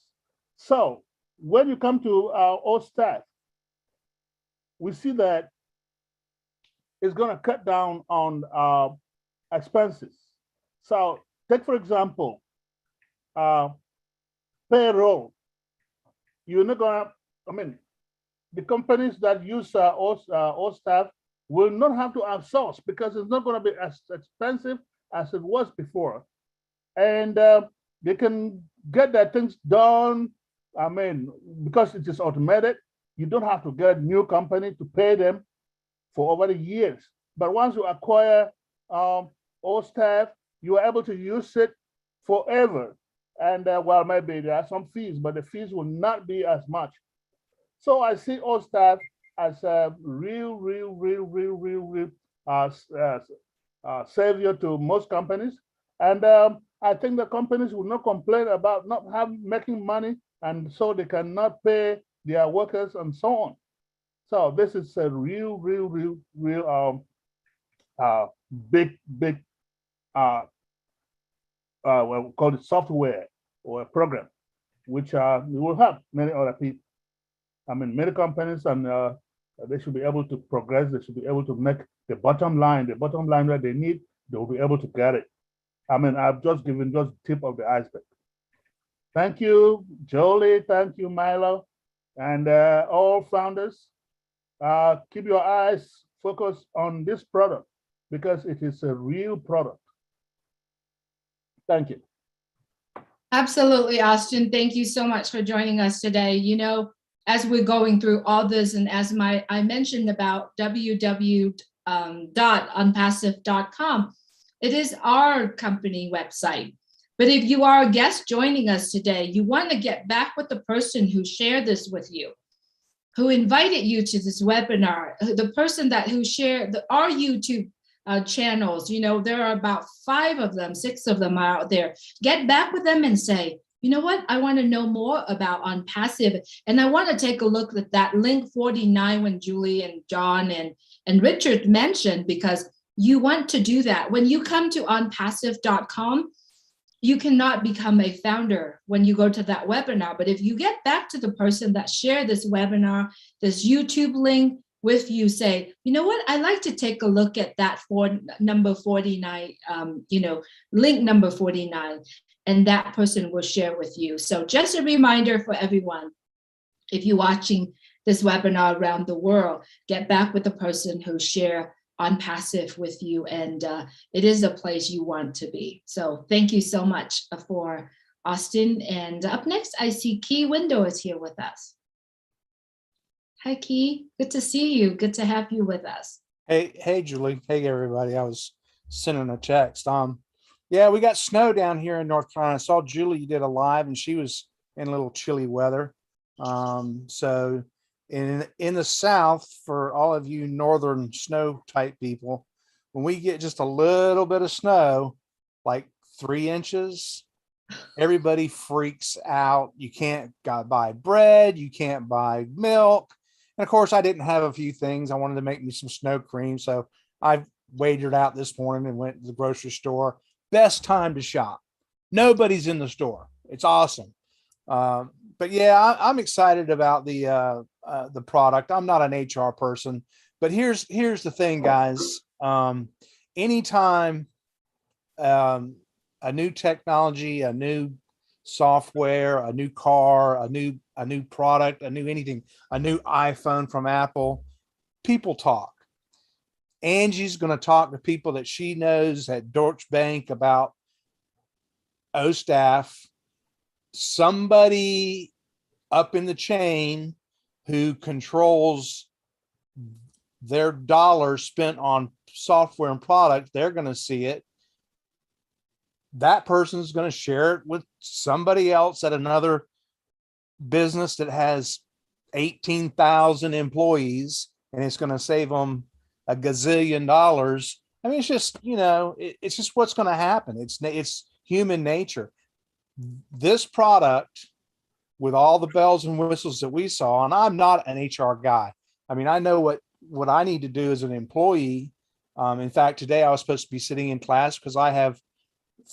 So when you come to OStaff, we see that it's going to cut down on expenses. So take, for example, payroll. you're not gonna, I mean, the companies that use all staff will not have to outsource because it's not gonna be as expensive as it was before. And they can get their things done. I mean, because it is automated, you don't have to get a new company to pay them for over the years. But once you acquire all staff, you are able to use it forever. And well, maybe there are some fees, but the fees will not be as much. So I see all staff as a real savior to most companies. And I think the companies will not complain about not making money, and so they cannot pay their workers and so on. So this is a real big well, we call it software or a program, which will help many other people. I mean, many companies, and they should be able to progress. They should be able to make the bottom line that they need. They will be able to get it. I mean, I've just given just the tip of the iceberg. Thank you, Jolie. Thank you, Milo, and all founders. Keep your eyes focused on this product because it is a real product. Thank you. Absolutely, Austin. Thank you so much for joining us today. You know, as we're going through all this, and as I mentioned about www.unpassive.com, it is our company website. But if you are a guest joining us today, you want to get back with the person who shared this with you, who invited you to this webinar, the person who shared our YouTube channels. You know, there are about 5 of them, 6 of them are out there. Get back with them and say, you know what, I want to know more about Unpassive, and I want to take a look at that link 49 when Julie and John and Richard mentioned, because you want to do that. When you come to unpassive.com, you cannot become a founder when you go to that webinar. But if you get back to the person that shared this webinar, this YouTube link with you, say, you know what, I'd like to take a look at that number 49, link number 49, and that person will share with you. So just a reminder for everyone, if you're watching this webinar around the world, get back with the person who shared Unpassive with you, and it is a place you want to be. So thank you so much for Austin. And up next, I see Key Window is here with us. Hi, Key. Good to see you. Good to have you with us. Hey, Julie. Hey, everybody. I was sending a text. Yeah, we got snow down here in North Carolina. I saw Julie did a live, and she was in a little chilly weather. So in the South, for all of you northern snow type people, when we get just a little bit of snow, like 3 inches, everybody freaks out. You can't buy bread, you can't buy milk. And of course, I didn't have a few things. I wanted to make me some snow cream, so I waited out this morning and went to the grocery store. Best time to shop. Nobody's in the store. It's awesome. But yeah, I'm excited about the product. I'm not an HR person, but here's the thing, guys. Anytime a new technology, a new software, a new car, a new product, a new anything, a new iPhone from Apple, people talk. Angie's going to talk to people that she knows at Deutsche Bank about OSTAF. Somebody up in the chain who controls their dollars spent on software and product, they're going to see it. That person's going to share it with somebody else at another business that has 18,000 employees, and it's going to save them a gazillion dollars. I mean, it's just, it's just what's going to happen. It's human nature. This product, with all the bells and whistles that we saw, and I'm not an HR guy. I mean, I know what I need to do as an employee. In fact, today I was supposed to be sitting in class because I have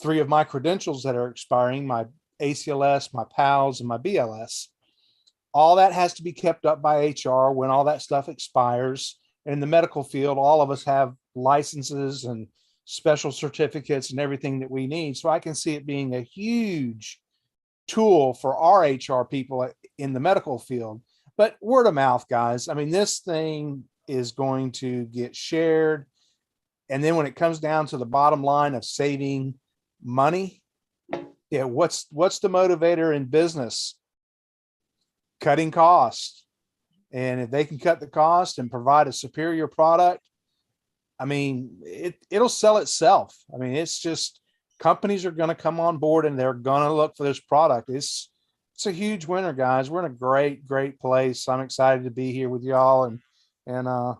3 of my credentials that are expiring, my ACLS, my PALS, and my BLS. All that has to be kept up by HR when all that stuff expires. And in the medical field, all of us have licenses and special certificates and everything that we need. So I can see it being a huge tool for our HR people in the medical field. But word of mouth, guys. I mean, this thing is going to get shared. And then when it comes down to the bottom line of saving money, yeah, what's the motivator in business? Cutting costs. And if they can cut the cost and provide a superior product, I mean, it'll sell itself. I mean, it's just companies are going to come on board and they're going to look for this product. It's a huge winner, guys. We're in a great place. I'm excited to be here with y'all, and I'm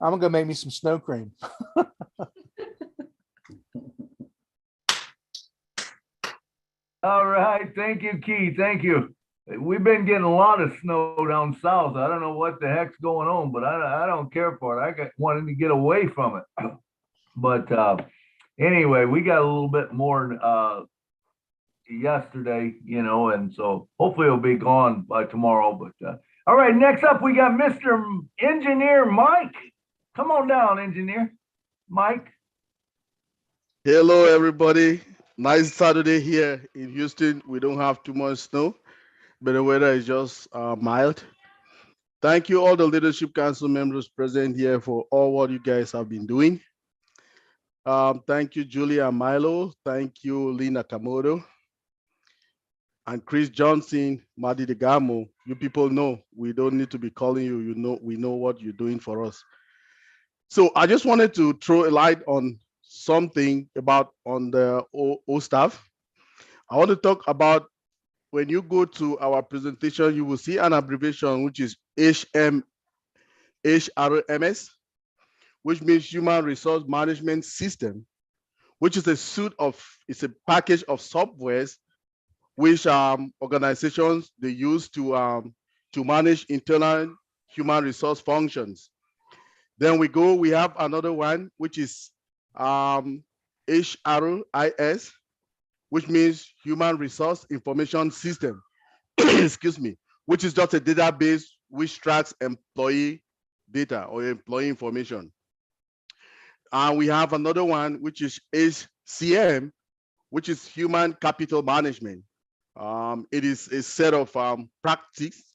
gonna make me some snow cream. All right, thank you, Keith. Thank you. We've been getting a lot of snow down south. I don't know what the heck's going on, but I don't care for it. I wanted to get away from it. But anyway, we got a little bit more yesterday, you know, and so hopefully it'll be gone by tomorrow. But all right, next up we got Mr. Engineer Mike. Come on down, Engineer Mike. Hello, everybody. Nice Saturday here in Houston. We don't have too much snow, but the weather is just mild. Thank you, all the Leadership Council members present here, for all what you guys have been doing. Thank you, Julie and Milo. Thank you, Lynn Nakamoto. And Chris Johnson, Madi Degamo. You people know we don't need to be calling you. You know, we know what you're doing for us. So I just wanted to throw a light on something about on the O staff. I want to talk about, when you go to our presentation, you will see an abbreviation which is HRMS, which means Human Resource Management System, which is it's a package of softwares which organizations they use to manage internal human resource functions. Then we have another one which is HRIS, which means Human Resource Information System, excuse me, which is just a database which tracks employee data or employee information. And we have another one which is HCM, which is Human Capital Management. It is a set of practices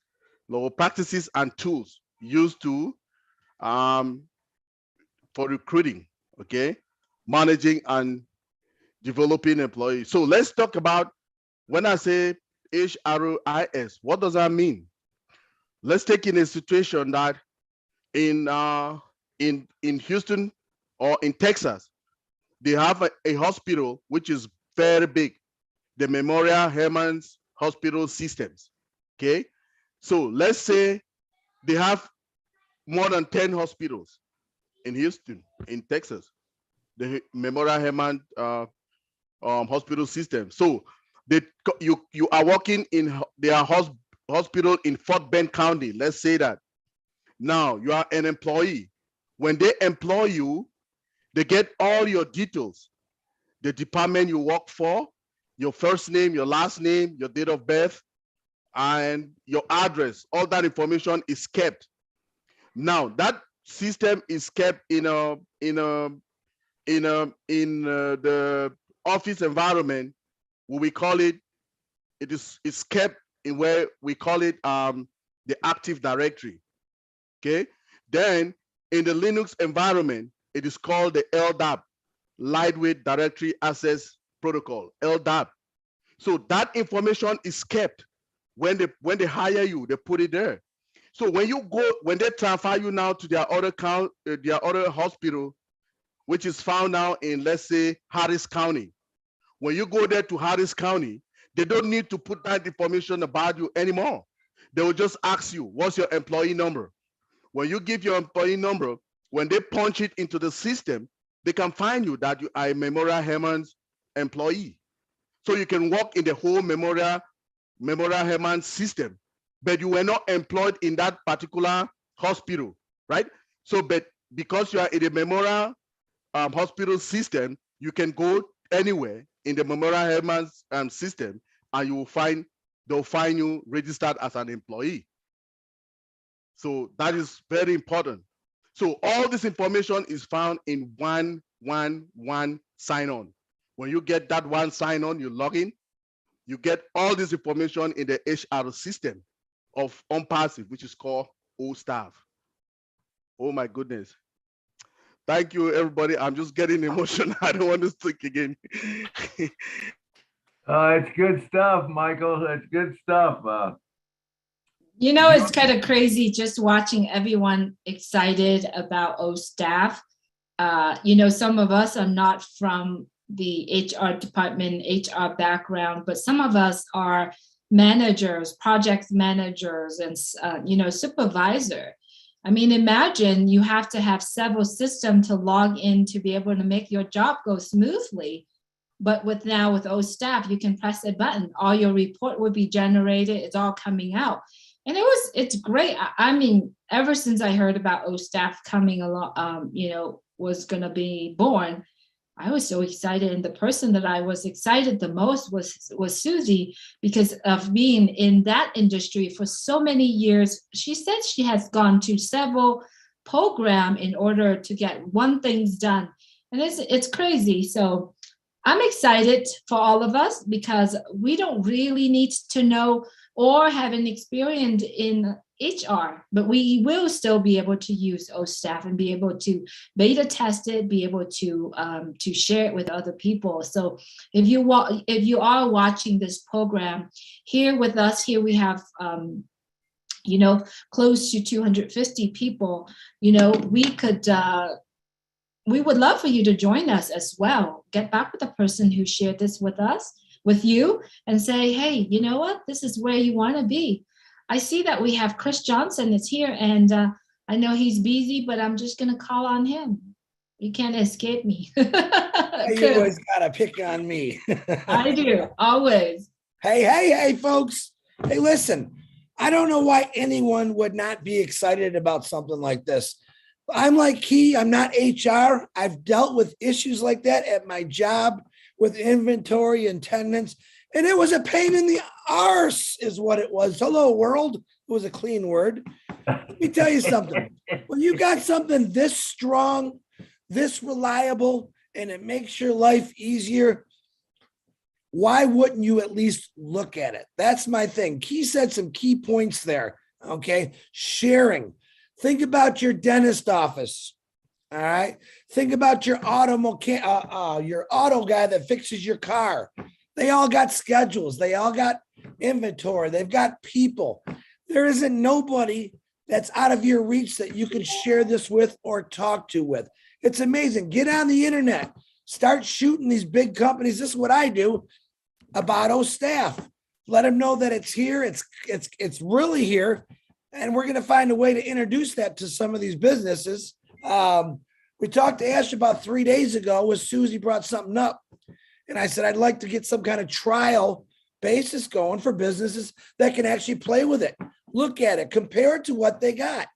and tools used to for recruiting, okay, managing and developing employees. So let's talk about, when I say HRIS, what does that mean? Let's take in a situation that in Houston or in Texas, they have a hospital which is very big, the Memorial Hermann Hospital Systems, okay? So let's say they have more than 10 hospitals in Houston, in Texas, the Memorial Hermann Hospital System. So you are working in their hospital in Fort Bend County, let's say that. Now you are an employee. When they employ you, they get all your details, the department you work for, your first name, your last name, your date of birth, and your address. All that information is kept. Now that system is kept in the office environment. We call it, it's kept in where we call it the Active Directory. Okay. Then in the Linux environment, it is called the LDAP, Lightweight Directory Access Protocol, LDAP. So that information is kept. When they hire you, they put it there. So when they transfer you now to their other hospital, which is found now in, let's say, Harris County. When you go there to Harris County, they don't need to put that information about you anymore. They will just ask you, what's your employee number? When you give your employee number, when they punch it into the system, they can find you that you are a Memorial Hermann's employee. So you can work in the whole Memorial Hermann system, but you were not employed in that particular hospital, right? So, but because you are in the Memorial hospital system, you can go anywhere in the Memorial Hermann system, and you will they'll find you registered as an employee. So that is very important. So all this information is found in one sign-on. When you get that one sign-on, you log in, You get all this information in the HR system of OnPassive, which is called OStaff. Oh my goodness. Thank you, everybody. I'm just getting emotional. I don't want to speak again. It's good stuff, Michael. It's good stuff. You know, it's kind of crazy just watching everyone excited about OStaff. You know, some of us are not from the HR department, HR background, but some of us are managers, project managers, and, you know, supervisor. I mean, imagine you have to have several systems to log in to be able to make your job go smoothly. But with OStaff, you can press a button, all your report will be generated, it's all coming out. And it's great. I mean, ever since I heard about OStaff coming along, you know, was gonna be born, I was so excited. And the person that I was excited the most was Susie, because of being in that industry for so many years. She said she has gone to several programs in order to get one thing's done. And it's crazy. So I'm excited for all of us because we don't really need to know or have an experience in HR, but we will still be able to use OStaff and be able to beta test it, be able to share it with other people. So if you are watching this program here with us, here we have you know, close to 250 people. You know, we would love for you to join us as well. Get back with the person who shared this with us, with you, and say, hey, you know what? This is where you want to be. I see that we have Chris Johnson is here, and I know he's busy, but I'm just going to call on him. You can't escape me. You always got to pick on me. I do, always. Hey, folks. Hey, listen, I don't know why anyone would not be excited about something like this. I'm like Key, I'm not HR. I've dealt with issues like that at my job with inventory and attendance, and it was a pain in the arse is what it was. Hello, world. It was a clean word. Let me tell you something. When you got something this strong, this reliable, and it makes your life easier, why wouldn't you at least look at it? That's my thing. Key said some key points there, okay? Sharing. Think about your dentist office, all right? Think about your auto guy that fixes your car. They all got schedules. They all got inventory. They've got people. There isn't nobody that's out of your reach that you can share this with or talk to with. It's amazing. Get on the internet. Start shooting these big companies. This is what I do about OStaff. Let them know that it's here. It's really here. And we're going to find a way to introduce that to some of these businesses. We talked to Ash about 3 days ago when Susie brought something up. And I said, I'd like to get some kind of trial basis going for businesses that can actually play with it. Look at it, compare it to what they got.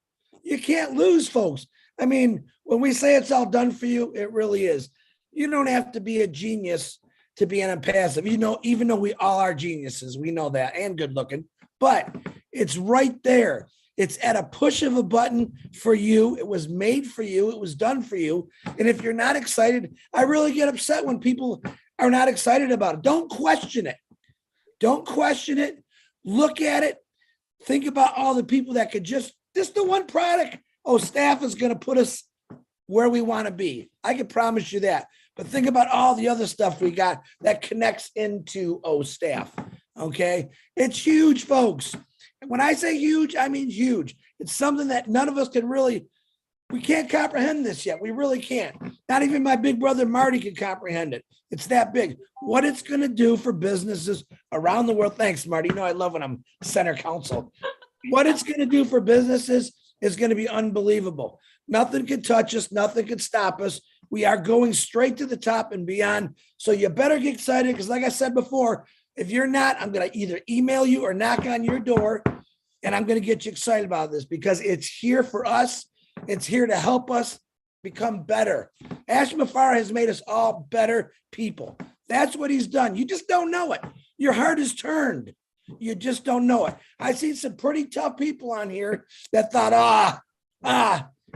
You can't lose, folks. I mean, when we say it's all done for you, it really is. You don't have to be a genius to be an Unpassive. You know, even though we all are geniuses, we know that, and good looking, but it's right there. It's at a push of a button for you. It was made for you. It was done for you. And if you're not excited, I really get upset when people are not excited about it. Don't question it. Don't question it. Look at it. Think about all the people that could just the one product. OStaff is going to put us where we want to be. I can promise you that. But think about all the other stuff we got that connects into OStaff. Okay. It's huge, folks. And when I say huge, I mean huge. It's something that none of us can we can't comprehend this yet. We really can't. Not even my big brother Marty can comprehend it. It's that big. What it's going to do for businesses around the world. Thanks, Marty. You know, I love when I'm center council. What it's going to do for businesses is going to be unbelievable. Nothing can touch us. Nothing can stop us. We are going straight to the top and beyond. So you better get excited because like I said before, if you're not, I'm going to either email you or knock on your door and I'm going to get you excited about this because it's here for us. It's here to help us become better. Ash Mafara has made us all better people. That's what he's done. You just don't know it. Your heart is turned. You just don't know it. I've seen some pretty tough people on here that thought,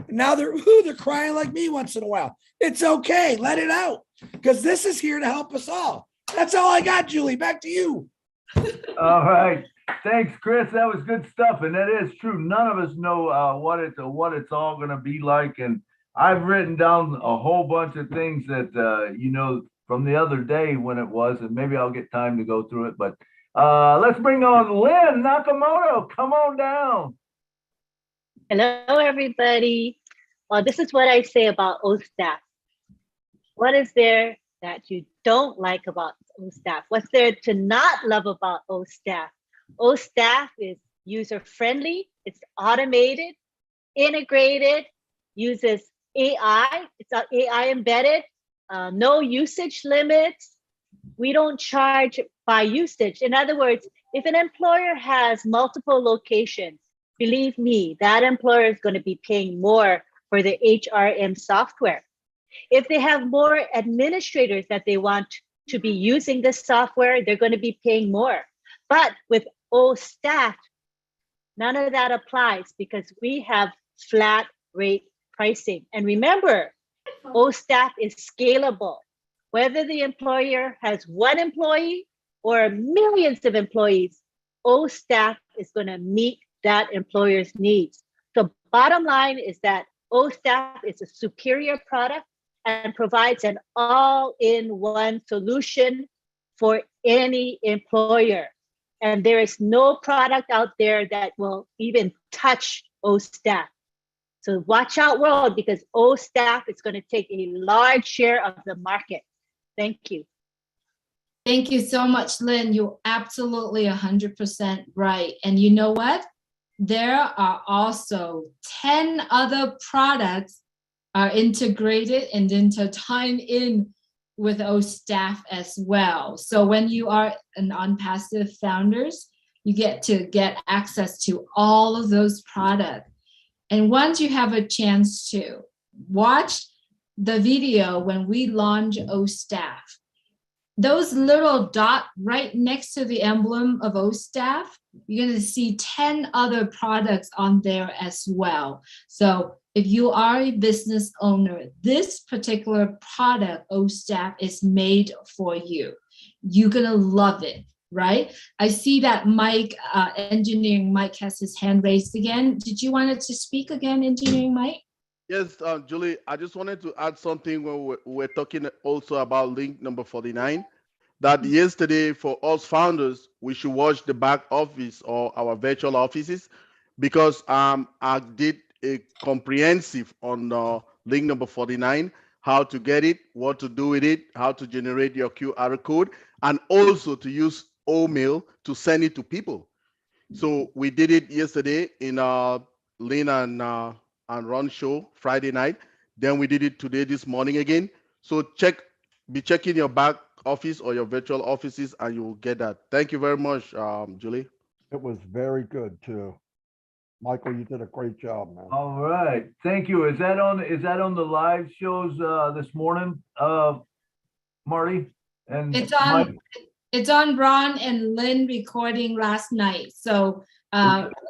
now they're crying like me once in a while. It's okay. Let it out because this is here to help us all. That's all I got, Julie. Back to you. All right. Thanks, Chris. That was good stuff. And that is true. None of us know what it's all going to be like. And I've written down a whole bunch of things that, from the other day when it was, and maybe I'll get time to go through it. But let's bring on Lynn Nakamoto. Come on down. Hello, everybody. Well, this is what I say about OSTAF. What is there that you don't like about OSTAF? What's there to not love about OSTAF? OSTAF is user-friendly, it's automated, integrated, uses AI, it's AI embedded, no usage limits. We don't charge by usage. In other words, if an employer has multiple locations, believe me, that employer is going to be paying more for the HRM software. If they have more administrators that they want to be using this software, they're going to be paying more. But with OSTAF, none of that applies because we have flat rate pricing. And remember, OSTAF is scalable. Whether the employer has one employee or millions of employees, OSTAF is going to meet that employer's needs. So bottom line is that OSTAF is a superior product and provides an all-in-one solution for any employer. And there is no product out there that will even touch OSTAF. So watch out, world, because OSTAF is going to take a large share of the market. Thank you. Thank you so much, Lynn. You're absolutely 100% right. And you know what? There are also 10 other products are integrated and intertwined in with OSTAF as well. So when you are an OnPassive founders, you get to get access to all of those products. And once you have a chance to watch the video when we launch OSTAF, those little dot right next to the emblem of OSTAF, you're going to see 10 other products on there as well. So if you are a business owner, this particular product, OSTAF, is made for you. You're going to love it, right? I see that Mike, Engineering Mike, has his hand raised again. Did you want to speak again, Engineering Mike? Yes, Julie, I just wanted to add something when we're talking also about link number 49, that yesterday for us founders, we should watch the back office or our virtual offices, because I did a comprehensive on link number 49, how to get it, what to do with it, how to generate your QR code, and also to use OMail to send it to people. So we did it yesterday in Lynn and Ron show Friday night. Then we did it today, this morning again. So be checking your back office or your virtual offices and you will get that. Thank you very much, Julie. It was very good too. Michael, you did a great job, man. All right. Thank you. Is that on the live shows this morning, Marty? And it's on Mike? It's on Ron and Lynn recording last night. So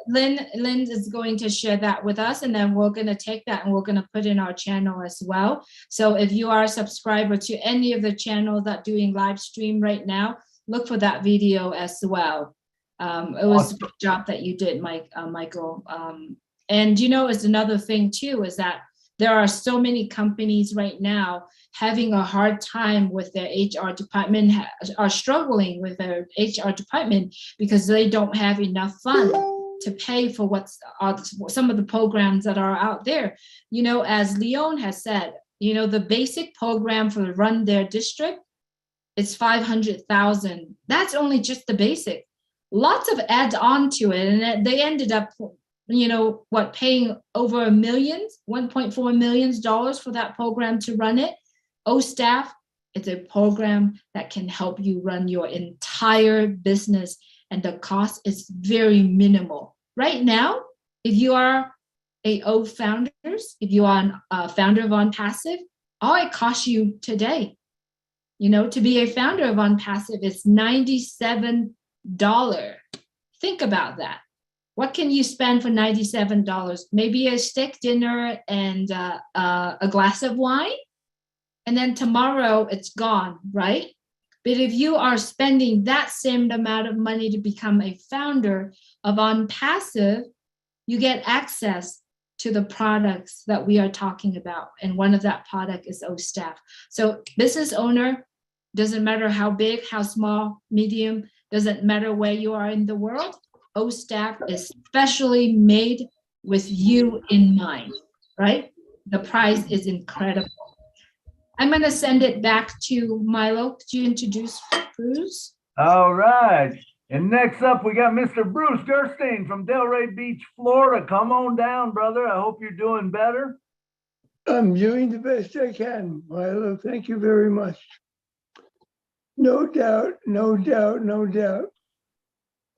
Lynn is going to share that with us, and then we're going to take that and we're going to put in our channel as well. So if you are a subscriber to any of the channels that doing live stream right now, look for that video as well. It was a good job that you did, Michael. And it's another thing too, is that there are so many companies right now having a hard time with their HR department, are struggling with their HR department because they don't have enough funds to pay for some of the programs that are out there. As Leon has said, the basic program for run their district is $500,000. That's only just the basic. Lots of add on to it, and they ended up paying over $1.4 million for that program to run it. OSTAF is a program that can help you run your entire business, and the cost is very minimal. Right now, if you are founders, if you are a founder of OnPassive, all it costs you today, to be a founder of OnPassive is $97. Think about that. What can you spend for $97? Maybe a steak dinner and a glass of wine, and then tomorrow it's gone, right? But if you are spending that same amount of money to become a founder of OnPassive, you get access to the products that we are talking about. And one of that product is OStaff. So business owner, doesn't matter how big, how small, medium, doesn't matter where you are in the world, OStaff is specially made with you in mind, right? The price is incredible. I'm going to send it back to Milo. Could you introduce Bruce? All right. And next up, we got Mr. Bruce Gerstein from Delray Beach, Florida. Come on down, brother. I hope you're doing better. I'm doing the best I can, Milo. Thank you very much. No doubt, no doubt, no doubt.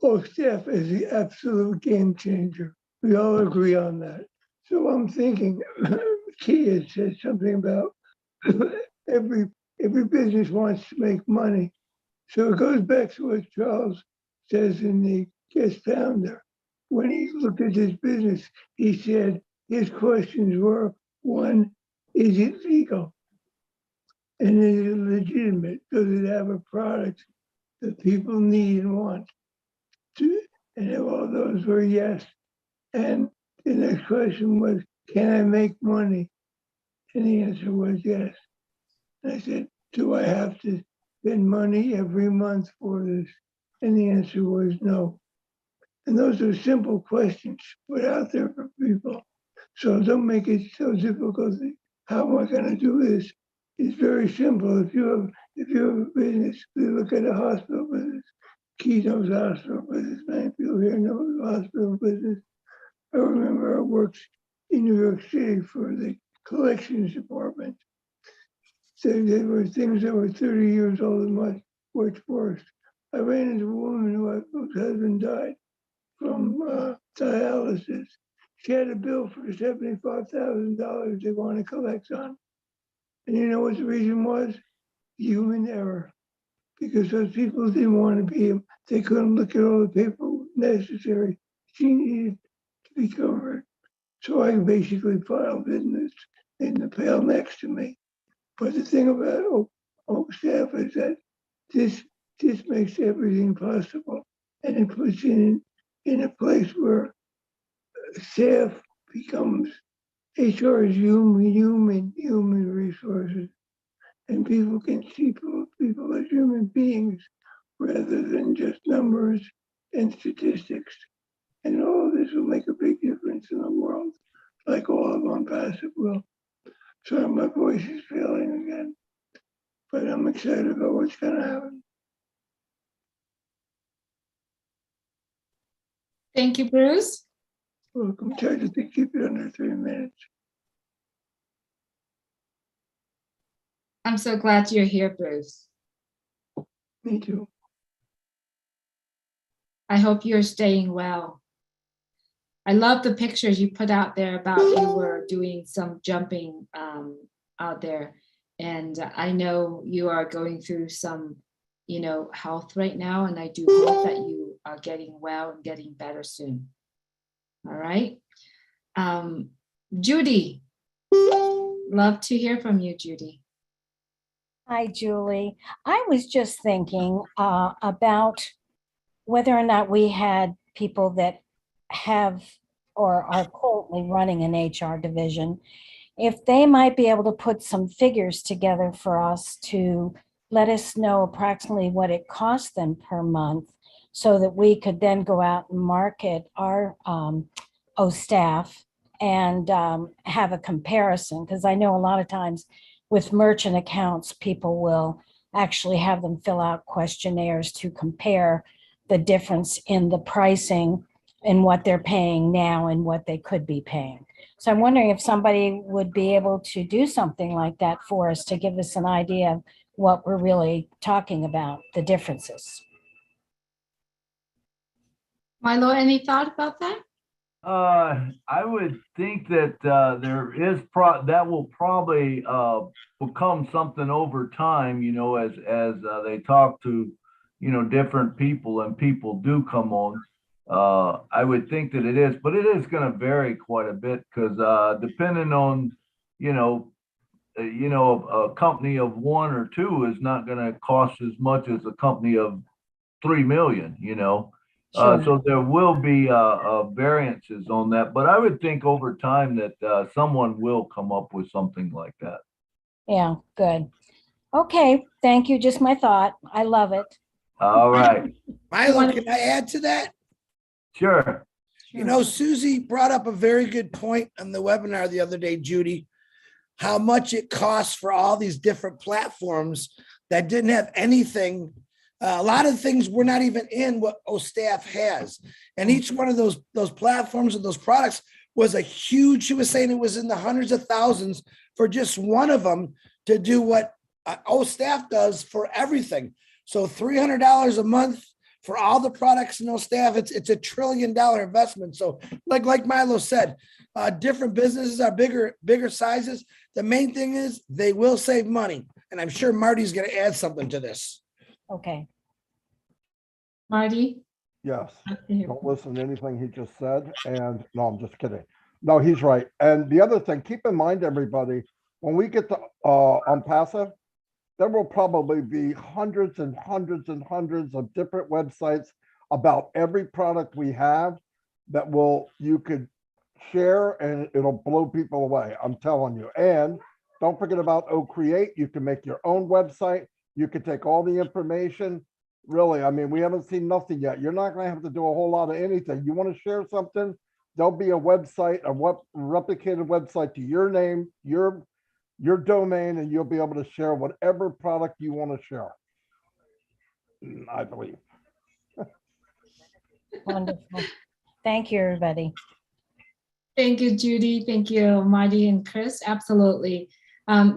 OStaff is the absolute game changer. We all agree on that. So I'm thinking, Key had said something about every business wants to make money. So it goes back to what Charles says in the guest founder. When he looked at his business, he said his questions were, one, is it legal? And is it legitimate? Does it have a product that people need and want? And all those were yes. And the next question was, can I make money? And the answer was yes. And I said, do I have to spend money every month for this? And the answer was no. And those are simple questions put out there for people. So don't make it so difficult. How am I going to do this? It's very simple. If you have a business, you look at a hospital business. Key knows hospital business. Many people here know hospital business. I remember I worked in New York City for the collections department. So there were things that were 30 years old and much worse. I ran into a woman whose husband died from dialysis. She had a bill for $75,000 they want to collect on. And you know what the reason was? Human error. Because those people didn't want to be, they couldn't look at all the paperwork necessary. She needed to be covered. So I basically filed in the pail next to me. But the thing about OStaff is that this makes everything possible. And it puts in a place where staff becomes, HR is human resources. And people can see people as human beings rather than just numbers and statistics. And all of this will make a big difference in the world, like all of OnPassive will. Sorry, my voice is failing again, but I'm excited about what's going to happen. Thank you, Bruce. Welcome. Try to keep it under 3 minutes. I'm so glad you're here, Bruce. Me too. I hope you're staying well. I love the pictures you put out there about you were doing some jumping out there. And I know you are going through some, health right now. And I do hope that you are getting well and getting better soon. All right. Judy, love to hear from you, Judy. Hi, Julie. I was just thinking about whether or not we had people that have or are currently running an HR division, if they might be able to put some figures together for us to let us know approximately what it costs them per month so that we could then go out and market our OStaff and have a comparison. Because I know a lot of times with merchant accounts, people will actually have them fill out questionnaires to compare the difference in the pricing and what they're paying now and what they could be paying. So I'm wondering if somebody would be able to do something like that for us to give us an idea of what we're really talking about, the differences. Milo, any thought about that? I would think that there is that will probably become something over time, as they talk to, different people and people do come on. I would think that it is, but it is going to vary quite a bit because depending on, you know, a company of 1 or 2 is not going to cost as much as a company of 3 million, you know. Sure. So there will be variances on that, but I would think over time that someone will come up with something like that. Yeah, good. Okay, thank you. Just my thought. I love it. All right. Milo, can I add to that? Sure. You know, Susie brought up a very good point on the webinar the other day, Judy, how much it costs for all these different platforms that didn't have anything. A lot of things were not even in what OSTAF has. And each one of those platforms and those products was a huge, she was saying it was in the hundreds of thousands for just one of them to do what OSTAF does for everything. So $300 a month for all the products in OSTAF, it's $1 trillion investment. So like Milo said, different businesses are bigger sizes. The main thing is they will save money. And I'm sure Marty's going to add something to this. Okay. Marty? Yes, don't listen to anything he just said. And no, I'm just kidding. No, he's right. And the other thing, keep in mind, everybody, when we get to Unpassive, there will probably be hundreds and hundreds and hundreds of different websites about every product we have that you could share and it'll blow people away. I'm telling you. And don't forget about Create. You can make your own website. You can take all the information. Really, I mean, we haven't seen nothing yet. You're not going to have to do a whole lot of anything. You want to share something? There'll be a website, a replicated website to your name, your domain, and you'll be able to share whatever product you want to share. I believe. Wonderful. Thank you, everybody. Thank you, Judy. Thank you, Marty and Chris. Absolutely.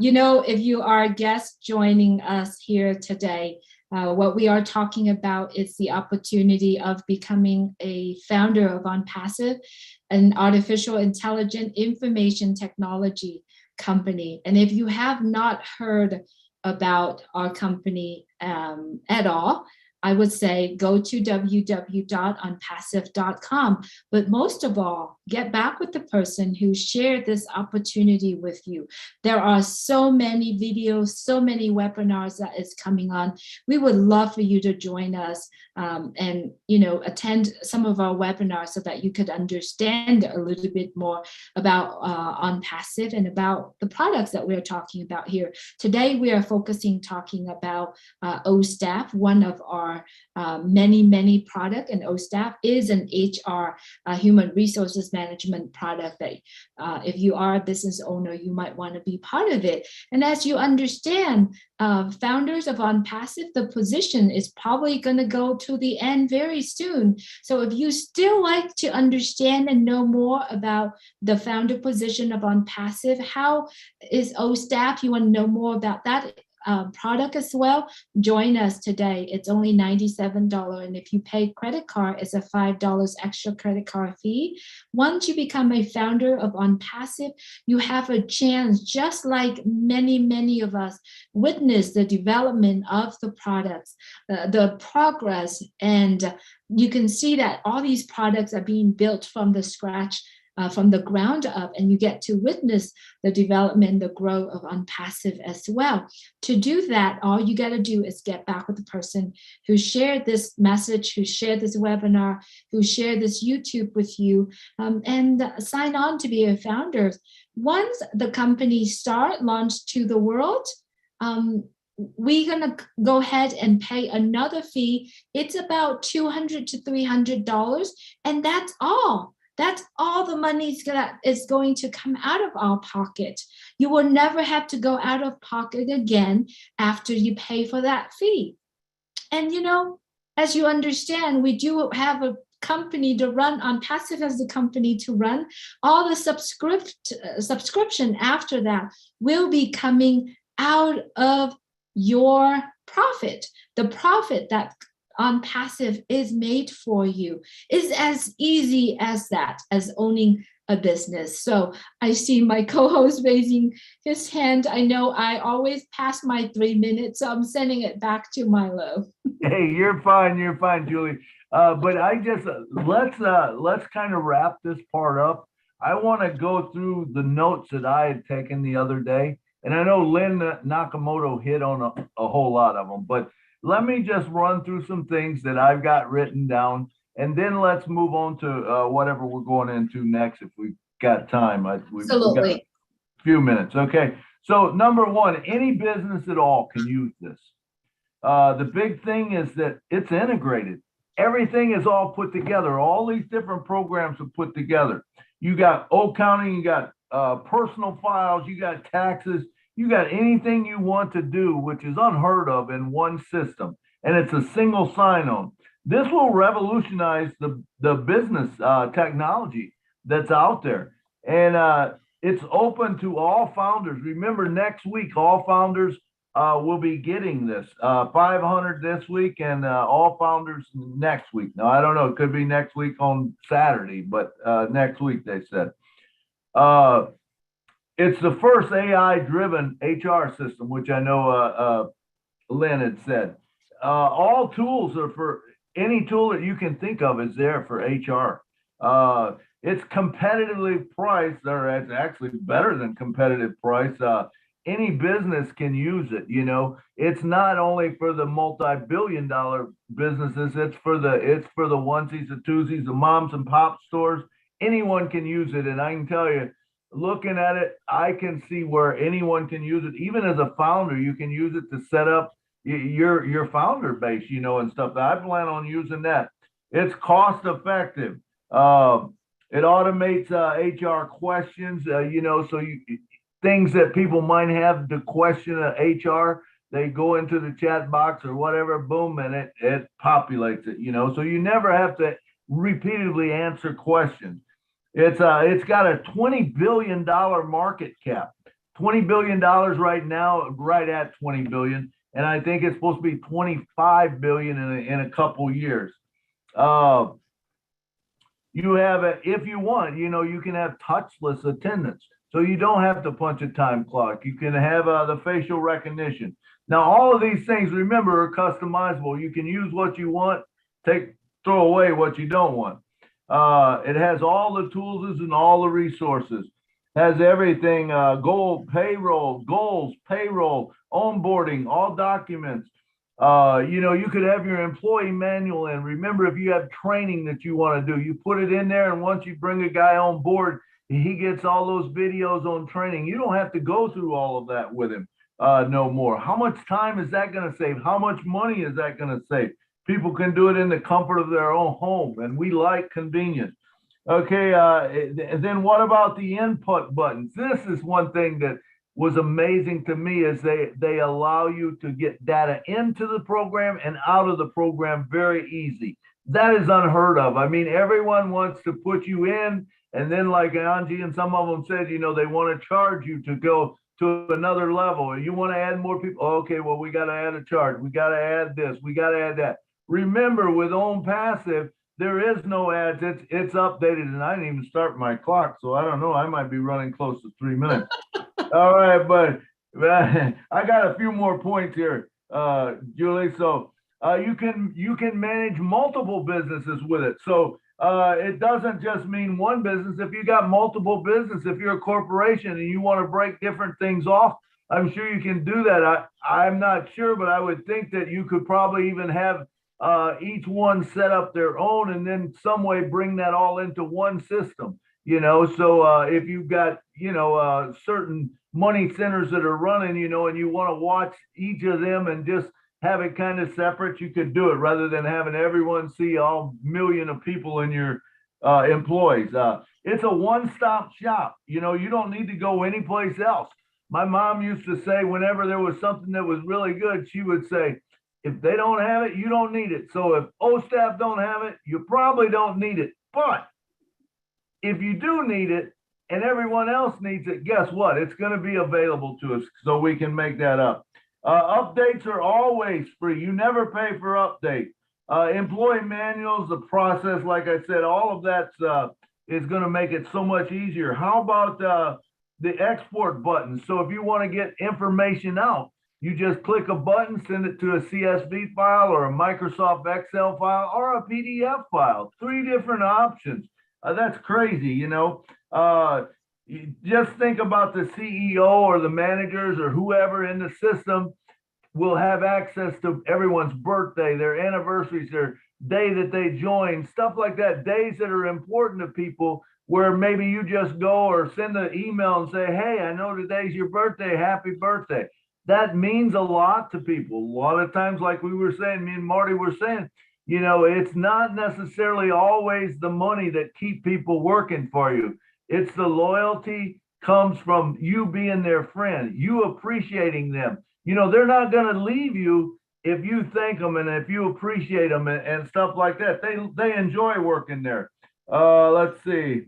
You know, if you are a guest joining us here today, what we are talking about is the opportunity of becoming a founder of OnPassive, an artificial intelligent information technology company. And if you have not heard about our company at all, I would say go to www.unpassive.com. But most of all, get back with the person who shared this opportunity with you. There are so many videos, so many webinars that is coming on. We would love for you to join us and, you know, attend some of our webinars so that you could understand a little bit more about OnPassive and about the products that we're talking about here. Today, we are talking about OSTAF, one of our many product, and OSTAF is an HR human resources management product that if you are a business owner, you might want to be part of it. And as you understand, founders of OnPassive, the position is probably going to go to the end very soon. So if you still like to understand and know more about the founder position of OnPassive, how is OSTAF, you want to know more about that product as well, join us today. It's only $97, and if you pay credit card, it's a $5 extra credit card fee. Once you become a founder of OnPassive, you have a chance, just like many of us, witness the development of the products, the progress, and you can see that all these products are being built from the scratch, from the ground up, and you get to witness the development, the growth of OnPassive as well. To do that, all you got to do is get back with the person who shared this message, who shared this webinar, who shared this YouTube with you, and sign on to be a founder. Once the company launched to the world, we're going to go ahead and pay another fee. It's about $200 to $300, and that's all. That's all the money that is going to come out of our pocket. You will never have to go out of pocket again after you pay for that fee. And you know, as you understand, we do have a company to run. OnPassive as the company to run. All the subscription after that will be coming out of your profit. The profit that OnPassive is made for you. Is as easy as that, as owning a business. So I see my co-host raising his hand. I know I always pass my 3 minutes, so I'm sending it back to Milo. Hey, you're fine, Julie. But I just let's kind of wrap this part up. I want to go through the notes that I had taken the other day, And I know Lynn Nakamoto hit on a whole lot of them, but let me just run through some things that I've got written down, and then let's move on to whatever we're going into next if we've got time. We've got Absolutely. a few minutes. Okay. So number one, any business at all can use this. The big thing is that it's integrated. Everything is all put together. All these different programs are put together. You got accounting, you got personal files, you got taxes, you got anything you want to do, which is unheard of in one system. And it's a single sign-on. This will revolutionize the business technology that's out there. And it's open to all founders. Remember, next week, all founders will be getting this. 500 this week and all founders next week. Now, I don't know. It could be next week on Saturday, but next week, they said. It's the first AI-driven HR system, which I know Lynn had said. All tools are for any tool that you can think of is there for HR. It's competitively priced, or it's actually better than competitive price. Any business can use it. You know, it's not only for the multi-billion-dollar businesses. It's for the onesies, the twosies, the moms and pop stores. Anyone can use it, and I can tell you, looking at it, I can see where anyone can use it. Even as a founder, you can use it to set up your founder base, you know, and stuff. I plan on using that. It's cost effective. It automates HR questions, you know, so things that people might have to question HR, they go into the chat box or whatever, boom, and it populates it, you know, so you never have to repeatedly answer questions. It's got a $20 billion market cap, $20 billion right now, right at 20 billion. And I think it's supposed to be 25 billion in a couple years. You have if you want, you know, you can have touchless attendance. So you don't have to punch a time clock. You can have the facial recognition. Now, all of these things, remember, are customizable. You can use what you want, throw away what you don't want. It has all the tools and all the resources. Has everything, goals, payroll, onboarding, all documents. You know, you could have your employee manual in. Remember, if you have training that you want to do, you put it in there, and once you bring a guy on board, he gets all those videos on training. You don't have to go through all of that with him no more. How much time is that going to save? How much money is that going to save? People can do it in the comfort of their own home, and we like convenience. Okay, then what about the input buttons? This is one thing that was amazing to me, is they allow you to get data into the program and out of the program very easy. That is unheard of. I mean, everyone wants to put you in, and then like Angie and some of them said, you know, they want to charge you to go to another level. You want to add more people. Okay, well, we got to add a charge. We got to add this. We got to add that. Remember, with OnPassive, there is no ads. It's updated, and I didn't even start my clock, so I don't know. I might be running close to 3 minutes. All right, but I got a few more points here, Julie. So you can manage multiple businesses with it. So it doesn't just mean one business. If you got multiple businesses, if you're a corporation and you want to break different things off, I'm sure you can do that. I'm not sure, but I would think that you could probably even have each one set up their own, and then some way bring that all into one system, you know. So if you've got, you know, certain money centers that are running, you know, and you want to watch each of them and just have it kind of separate, you could do it rather than having everyone see all million of people in your employees. It's a one-stop shop. You know, you don't need to go anyplace else. My mom used to say, whenever there was something that was really good, she would say, if they don't have it, you don't need it. So if OSTAF don't have it, you probably don't need it. But if you do need it and everyone else needs it, guess what? It's going to be available to us, so we can make that up. Updates are always free. You never pay for updates. Employee manuals, the process, like I said, all of that is going to make it so much easier. How about the export button? So if you want to get information out, you just click a button, send it to a CSV file or a Microsoft Excel file or a PDF file. 3 different options. That's crazy, you know. Just think about the CEO or the managers or whoever in the system will have access to everyone's birthday, their anniversaries, their day that they join, stuff like that, days that are important to people where maybe you just go or send an email and say, hey, I know today's your birthday, happy birthday. That means a lot to people. A lot of times, like we were saying, me and Marty were saying, you know, it's not necessarily always the money that keep people working for you. It's the loyalty comes from you being their friend, you appreciating them. You know, they're not going to leave you if you thank them and if you appreciate them and stuff like that. They enjoy working there. Let's see.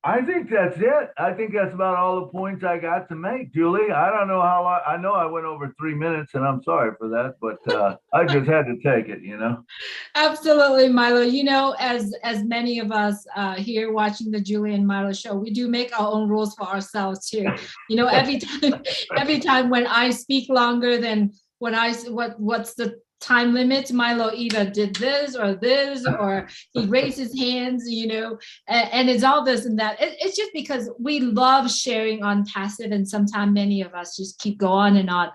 I think that's it. I think that's about all the points I got to make, Julie. I don't know how long. I know I went over 3 minutes, and I'm sorry for that, but I just had to take it, you know. Absolutely, Milo. You know, as many of us here watching the Julie and Milo show, we do make our own rules for ourselves too. You know, every time when I speak longer than when what's the time limit, Milo either did this, or he raised his hands, you know, and it's all this and that. It's just because we love sharing on Passive, and sometimes many of us just keep going and on,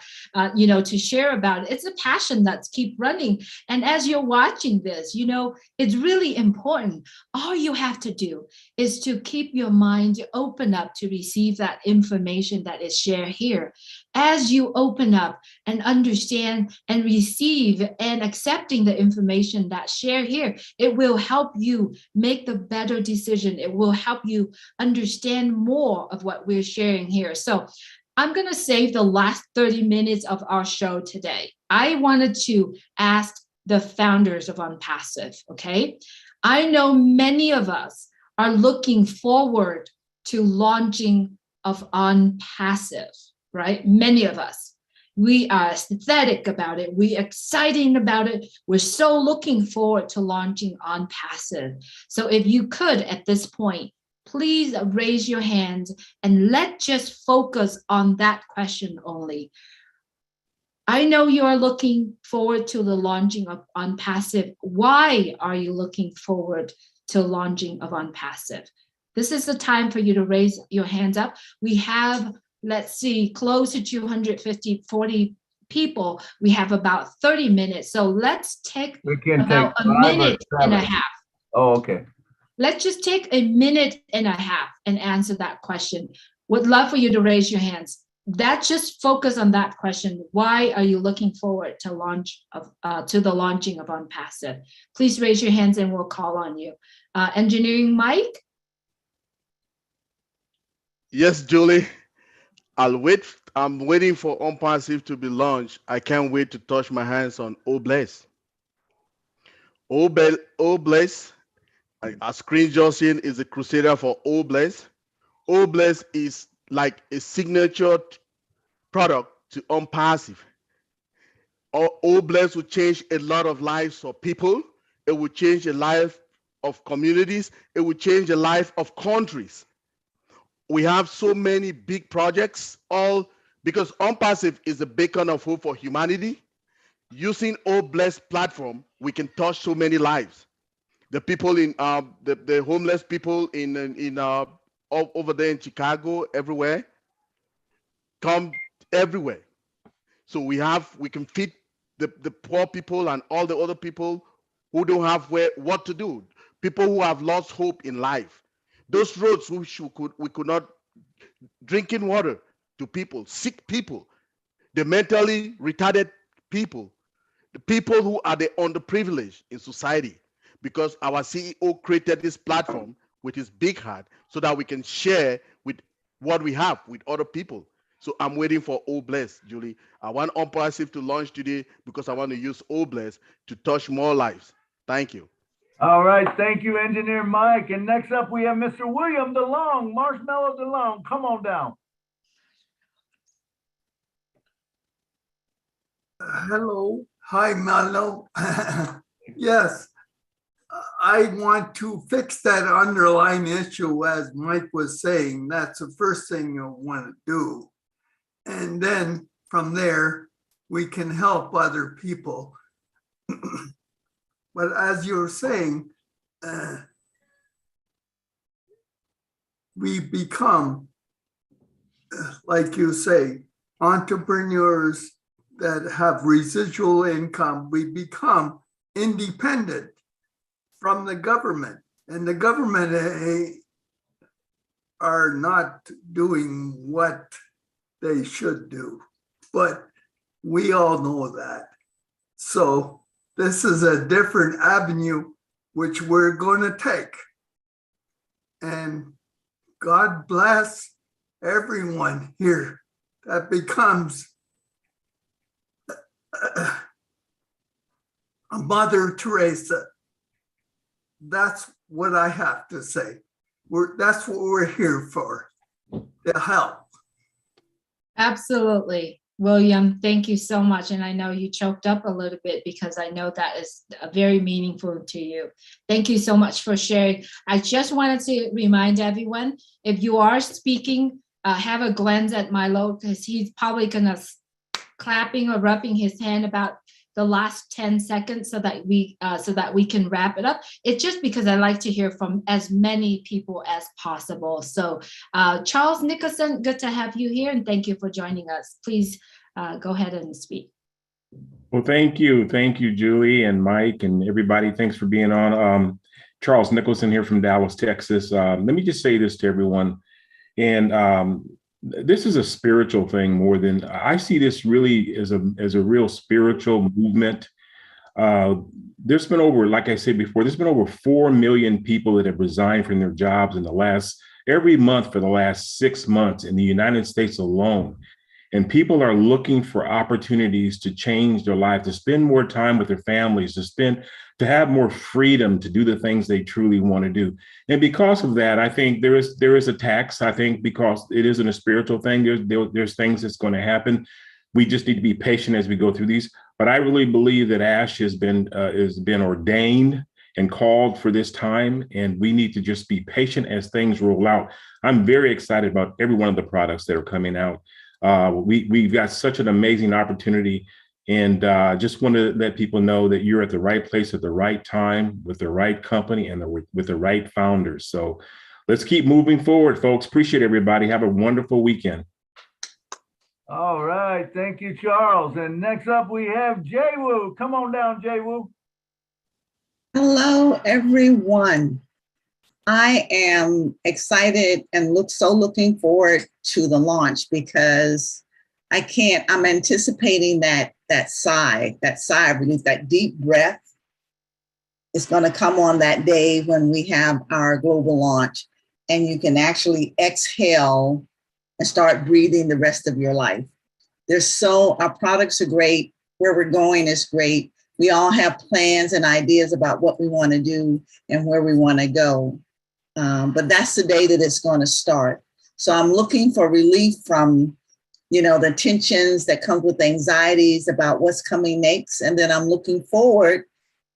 you know, to share about it. It's a passion that's keep running. And as you're watching this, you know, it's really important. All you have to do is to keep your mind open up to receive that information that is shared here. As you open up and understand and receive and accepting the information that's shared here, it will help you make the better decision. It will help you understand more of what we're sharing here. So I'm going to save the last 30 minutes of our show today. I wanted to ask the founders of Unpassive, okay? I know many of us are looking forward to launching of Unpassive, right? Many of us. We are ecstatic about it. We're excited about it. We're so looking forward to launching Unpassive. So if you could, at this point, please raise your hands and let's just focus on that question only. I know you are looking forward to the launching of Unpassive. Why are you looking forward to launching of Unpassive? This is the time for you to raise your hands up. We have, let's see, close to 240 people. We have about 30 minutes. So let's take about a minute and a half. Oh, okay. Let's just take a minute and a half and answer that question. Would love for you to raise your hands. That just focus on that question. Why are you looking forward to the launching of Unpassive? Please raise your hands and we'll call on you. Engineering Mike? Yes, Julie. I'm waiting for OnPassive to be launched. I can't wait to touch my hands on OBless. OBless, a screen Johnson is a crusader for OBless. OBless is like a signature product to OnPassive. OBless will change a lot of lives for people. It will change the life of communities. It will change the life of countries. We have so many big projects, all because OnPassive is a beacon of hope for humanity. Using OBless platform, we can touch so many lives. The people in the homeless people in over there in Chicago, everywhere, come everywhere. So we can feed the poor people and all the other people who don't have what to do. People who have lost hope in life. Those roads which we could not, drinking water to people, sick people, the mentally retarded people, the people who are the underprivileged in society, because our CEO created this platform with his big heart so that we can share with what we have with other people. So I'm waiting for OBless, Julie. I want OnPassive to launch today because I want to use OBless to touch more lives. Thank you. All right, thank you, Engineer Mike. And next up, we have Mr. William DeLong, Marshmallow DeLong. Come on down. Hello. Hi, Milo. Yes, I want to fix that underlying issue, as Mike was saying. That's the first thing you'll want to do. And then from there, we can help other people. But as you were saying, we become, like you say, entrepreneurs that have residual income. We become independent from the government, and the government are not doing what they should do, but we all know that. So this is a different avenue which we're going to take. And God bless everyone here that becomes a Mother Teresa. That's what I have to say. That's what we're here for, to help. Absolutely. William, thank you so much. And I know you choked up a little bit because I know that is very meaningful to you. Thank you so much for sharing. I just wanted to remind everyone, if you are speaking, have a glance at Milo, because he's probably gonna clapping or rubbing his hand about the last 10 seconds so that we can wrap it up. It's just because I like to hear from as many people as possible. So Charles Nicholson, good to have you here, and thank you for joining us. Please go ahead and speak. Well, thank you, Julie and Mike and everybody. Thanks for being on. Charles Nicholson here from Dallas, Texas. Let me just say this to everyone, and this is a spiritual thing more than I see this really as a real spiritual movement. There's been over, like I said before, there's been over 4 million people that have resigned from their jobs every month for the last 6 months in the United States alone. And people are looking for opportunities to change their life, to spend more time with their families, to have more freedom to do the things they truly want to do. And because of that, I think there is a tax. I think because it isn't a spiritual thing, there's things that's going to happen. We just need to be patient as we go through these. But I really believe that ASH has been ordained and called for this time, and we need to just be patient as things roll out. I'm very excited about every one of the products that are coming out. We've got such an amazing opportunity, and just want to let people know that you're at the right place at the right time with the right company and with the right founders. So let's keep moving forward, folks. Appreciate everybody. Have a wonderful weekend. All right. Thank you, Charles. And next up, we have Jay Woo. Come on down, Jay Woo. Hello, everyone. I am excited and looking forward to the launch because I'm anticipating that sigh of relief, that deep breath is going to come on that day when we have our global launch, and you can actually exhale and start breathing the rest of your life. Our products are great. Where we're going is great. We all have plans and ideas about what we want to do and where we want to go. But that's the day that it's going to start. So I'm looking for relief from, the tensions that come with anxieties about what's coming next. And then I'm looking forward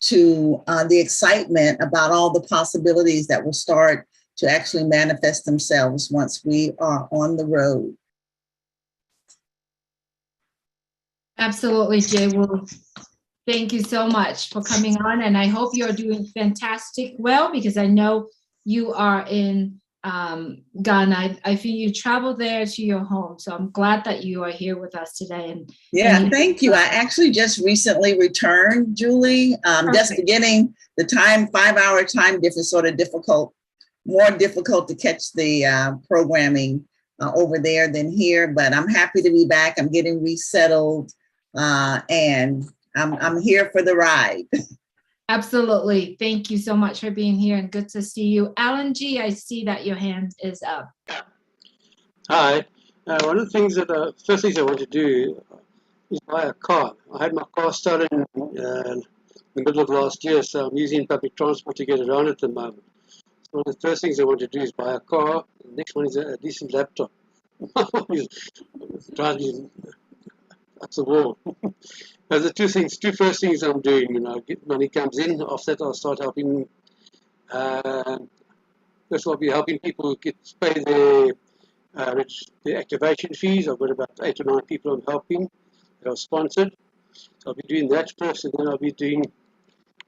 to the excitement about all the possibilities that will start to actually manifest themselves once we are on the road. Absolutely, Jay. Well, thank you so much for coming on, and I hope you're doing fantastic well, because I know you are in Ghana. I feel you travel there to your home, so I'm glad that you are here with us today. Thank you. I actually just recently returned, Julie. Just getting the 5-hour time difference sort of more difficult to catch the programming over there than here, but I'm happy to be back. I'm getting resettled, and I'm here for the ride. Absolutely. Thank you so much for being here, and good to see you. Alan G, I see that your hand is up. Hi. One of the things first things I want to do is buy a car. I had my car started in the middle of last year, so I'm using public transport to get around at the moment. So one of the first things I want to do is buy a car. The next one is a decent laptop. Driving up the wall. Those are two first things I'm doing. Money comes in, after that I'll start helping. First I'll be helping people pay their activation fees. I've got about 8 or 9 people I'm helping that are sponsored. So I'll be doing that first, and then I'll be doing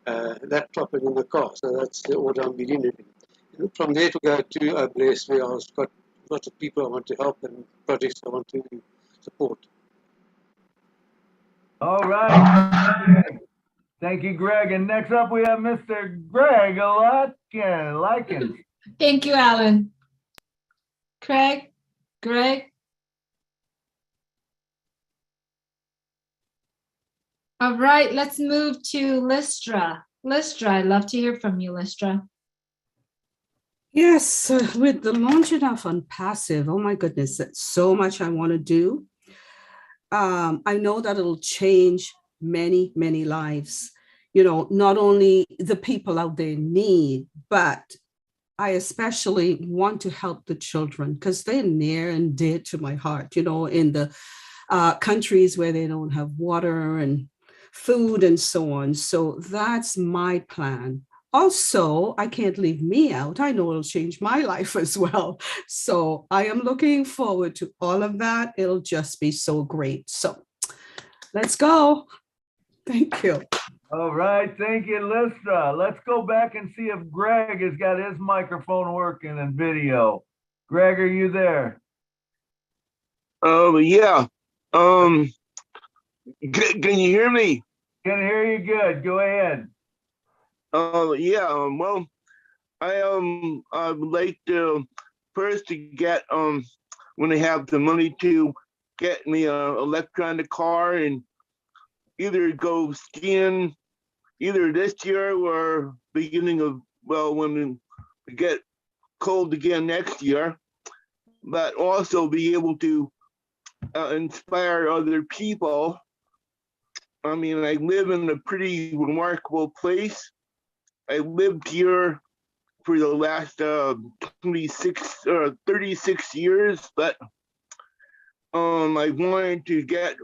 laptop and in the car. So that's the order I'm beginning. from there to go to a place where I've got lots of people I want to help and projects I want to support. All right. Thank you, Greg. And next up, we have Mr. Greg Likens. Thank you, Alan. Greg. All right, let's move to Lystra. Lystra, I'd love to hear from you, Lystra. Yes, with the launching of Unpassive, oh my goodness, that's so much I want to do. I know that it'll change many, many lives. You know, not only the people out there in need, but I especially want to help the children because they're near and dear to my heart, you know, in the countries where they don't have water and food and so on. So that's my plan. Also, I can't leave me out. I know it'll change my life as well. So I am looking forward to all of that. It'll just be so great. So let's go. Thank you. All right, thank you, Lystra. Let's go back and see if Greg has got his microphone working and video. Greg, are you there? Yeah. Can you hear me? Can hear you good. Go ahead. Yeah. Well, I would like to first to get when I have the money to get me a electronic car and either go skiing either this year or beginning of, well, when we get cold again next year, but also be able to inspire other people. I mean, I live in a pretty remarkable place. I lived here for the last 36 years, but I wanted to get,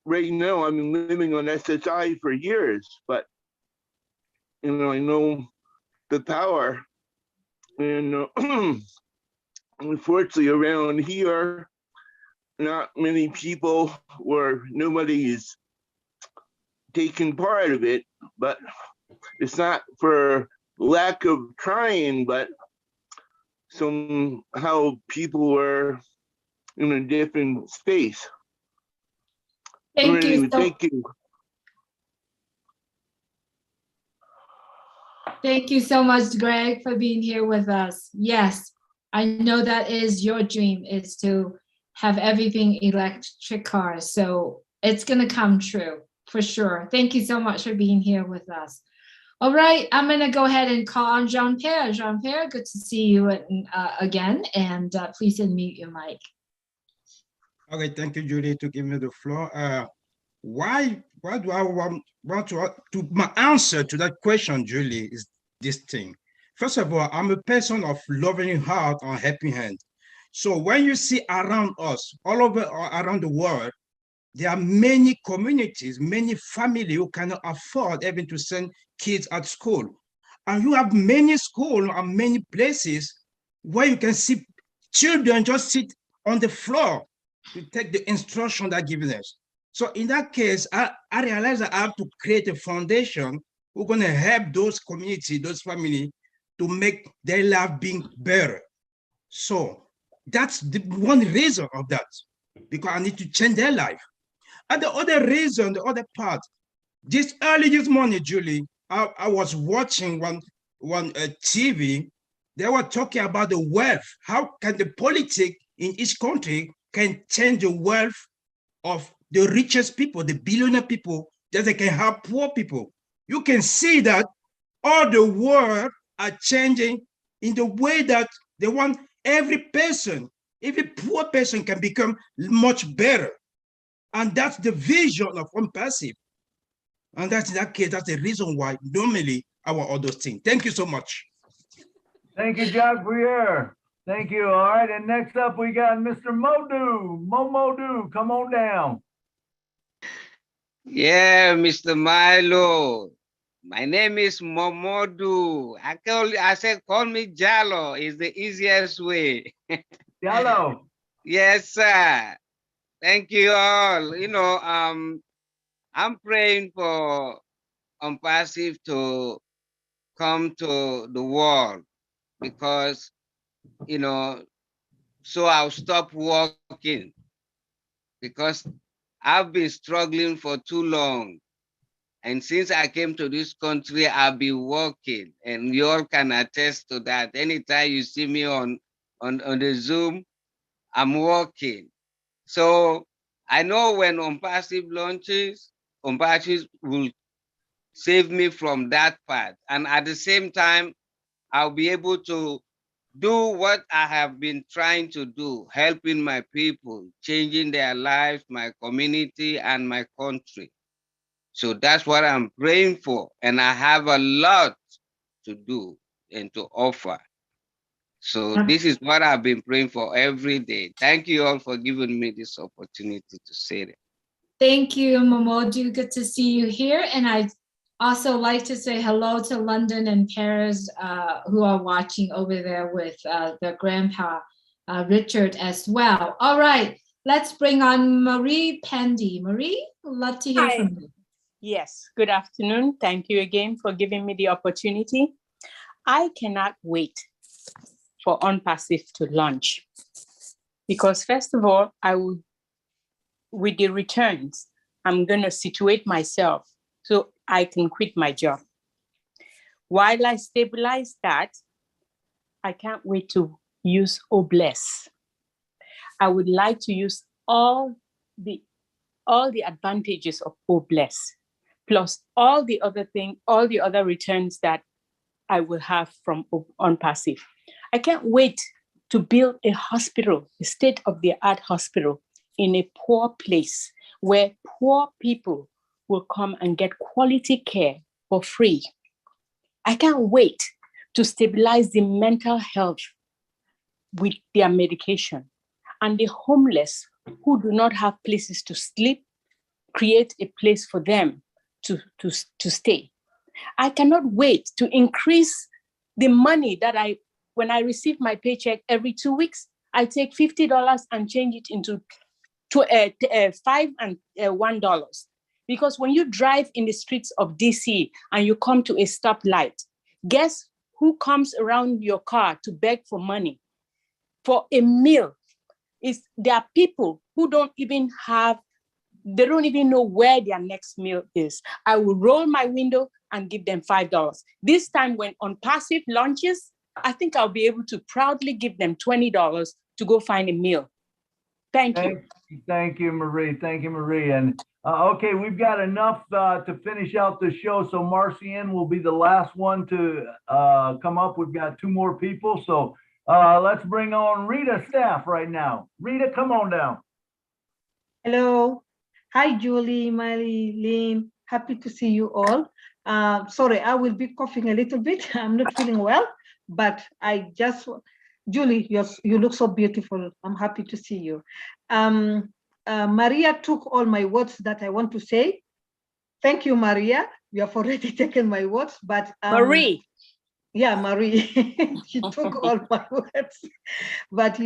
right now I'm living on SSI for years, but you know, I know the power, and unfortunately around here, not many people or nobody's taking part of it, but it's not for lack of trying, but somehow people are in a different space. Thank you. Thank you. Thank you so much, Greg, for being here with us. Yes, I know that is your dream, is to have everything electric cars. So it's going to come true for sure. Thank you so much for being here with us. All right, I'm going to go ahead and call on Jean-Pierre. Jean-Pierre, good to see you again. And please unmute your mic. Okay, thank you, Julie, to give me the floor. Why do I want to my answer to that question, Julie, is this thing. First of all, I'm a person of loving heart and helping hand. So when you see around us, all over around the world, there are many communities, many families who cannot afford even to send kids at school. And you have many schools and many places where you can see children just sit on the floor to take the instruction that given us. So in that case, I realized that I have to create a foundation who's going to help those communities, those families, to make their life being better. So that's the one reason of that, because I need to change their life. And the other reason, the other part, this early this morning, Julie, I was watching one TV. They were talking about the wealth. How can the politics in each country can change the wealth of the richest people, the billionaire people, that they can help poor people. You can see that all the world are changing in the way that they want every person, every poor person can become much better. And that's the vision of OnPassive. And that's in that case, that's the reason why normally I want all those things. Thank you so much. Thank you, Jean-Pierre. Thank you. All right, and next up we got Mr. Modu. Come on down. Yeah, Mr. Milo. My name is Momodu. I said, call me Jalo. Is the easiest way. Jalo. Yes, sir. Thank you all. You know, I'm praying for OnPassive to come to the world because, so I'll stop working because I've been struggling for too long. And since I came to this country, I've been working, and you all can attest to that. Anytime you see me on the Zoom, I'm working. So I know when OnPassive launches, OnPassive will save me from that part. And at the same time, I'll be able to do what I have been trying to do, helping my people, changing their lives, my community, and my country. So that's what I'm praying for. And I have a lot to do and to offer. So this is what I've been praying for every day. Thank you all for giving me this opportunity to say that. Thank you, Momodu. Good to see you here. And I'd also like to say hello to London and Paris who are watching over there with their grandpa, Richard, as well. All right, let's bring on Marie Pandy. Marie, love to hear from you. Yes, good afternoon. Thank you again for giving me the opportunity. I cannot wait for OnPassive to launch because first of all, with the returns, I'm going to situate myself so I can quit my job. While I stabilize that, I can't wait to use OBless. I would like to use all the advantages of OBless, plus all the other returns that I will have from OnPassive. I can't wait to build a hospital, a state-of-the-art hospital in a poor place where poor people will come and get quality care for free. I can't wait to stabilize the mental health with their medication, and the homeless who do not have places to sleep, create a place for them to stay. I cannot wait to increase the money that when I receive my paycheck every 2 weeks, I take $50 and change it into $5 and $1. Because when you drive in the streets of DC and you come to a stoplight, guess who comes around your car to beg for money for a meal? There are people who don't even know where their next meal is. I will roll my window and give them $5. This time when OnPassive launches, I think I'll be able to proudly give them $20 to go find a meal. Thank you. Thank you, Marie. Thank you, Marie. And okay, we've got enough to finish out the show. So Marcianne will be the last one to come up. We've got 2 more people. So let's bring on Rita Staff right now. Rita, come on down. Hello. Hi, Julie, Miley, Lynn. Happy to see you all. Sorry, I will be coughing a little bit. I'm not feeling well, but Julie, you look so beautiful. I'm happy to see you. Maria took all my words that I want to say. Thank you, Maria. You have already taken my words, but Marie. Yeah, Marie, she took all my words. But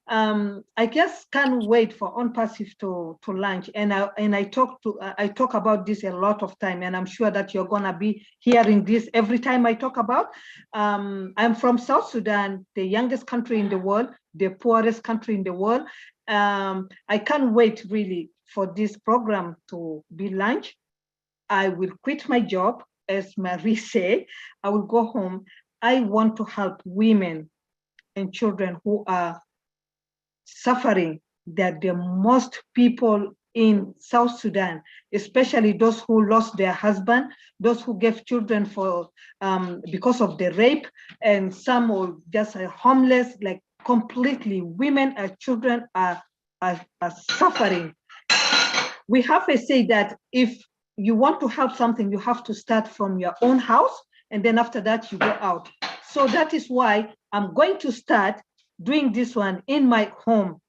I just can't wait for OnPassive to launch. And I talk about this a lot of time, and I'm sure that you're gonna be hearing this every time I talk about. I'm from South Sudan, the youngest country in the world, the poorest country in the world. I can't wait really for this program to be launched. I will quit my job. As Marie said, I will go home. I want to help women and children who are suffering. That the most people in South Sudan, especially those who lost their husband, those who gave children for because of the rape, and some are just homeless, like completely. Women and children are suffering. We have to say that if you want to help something, you have to start from your own house, and then after that you go out. So that is why I'm going to start doing this one in my home,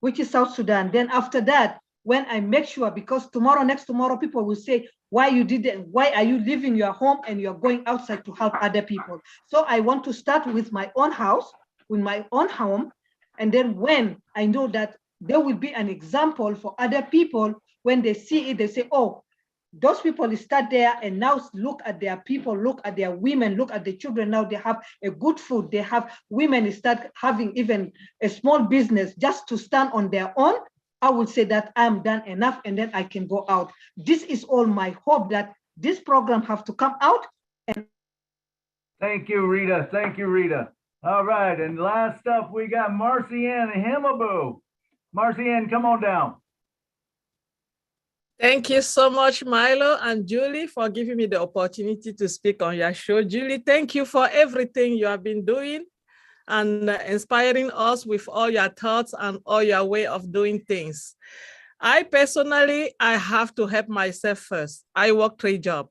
which is South Sudan. Then after that, when I make sure, because next tomorrow, people will say, why you did it? Why are you leaving your home and you're going outside to help other people? So I want to start with my own house, with my own home. And then when I know that there will be an example for other people, when they see it, they say, oh, Those people start there and now look at their people, look at their women, look at the children. Now they have a good food. They have women start having even a small business just to stand on their own. I would say that I'm done enough and then I can go out. This is all my hope that this program have to come out. And thank you, Rita. Thank you, Rita. All right, and last up, we got Marcianne Himaboo. Marcianne, come on down. Thank you so much, Milo and Julie, for giving me the opportunity to speak on your show. Julie, thank you for everything you have been doing and inspiring us with all your thoughts and all your way of doing things. I personally have to help myself first. I work 3 jobs.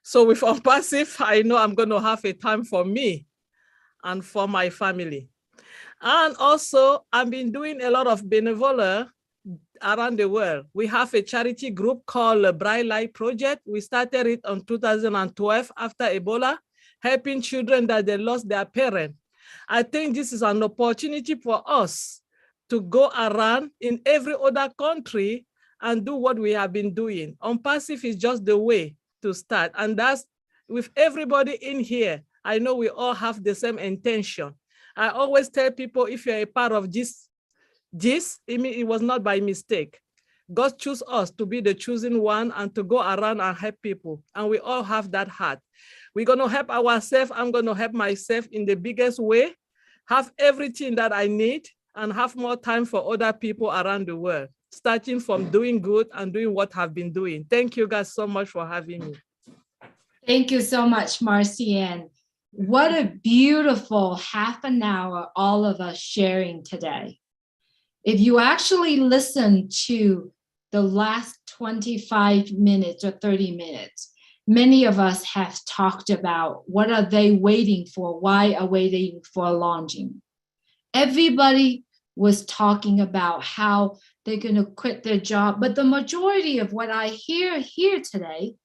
So with OnPassive, I know I'm going to have a time for me and for my family. And also, I've been doing a lot of benevolence around the world. We have a charity group called the Bright Light Project. We started it in 2012 after Ebola, helping children that they lost their parent. I think this is an opportunity for us to go around in every other country and do what we have been doing. OnPassive is just the way to start. And that's with everybody in here. I know we all have the same intention. I always tell people, if you're a part of this, it was not by mistake. God chose us to be the chosen one and to go around and help people. And we all have that heart. We're going to help ourselves. I'm going to help myself in the biggest way, have everything that I need, and have more time for other people around the world, starting from doing good and doing what I've been doing. Thank you guys so much for having me. Thank you so much, Marcianne. What a beautiful half an hour all of us sharing today. If you actually listen to the last 25 minutes or 30 minutes, many of us have talked about what are they waiting for? Why are waiting for launching? Everybody was talking about how they're going to quit their job. But the majority of what I hear here today,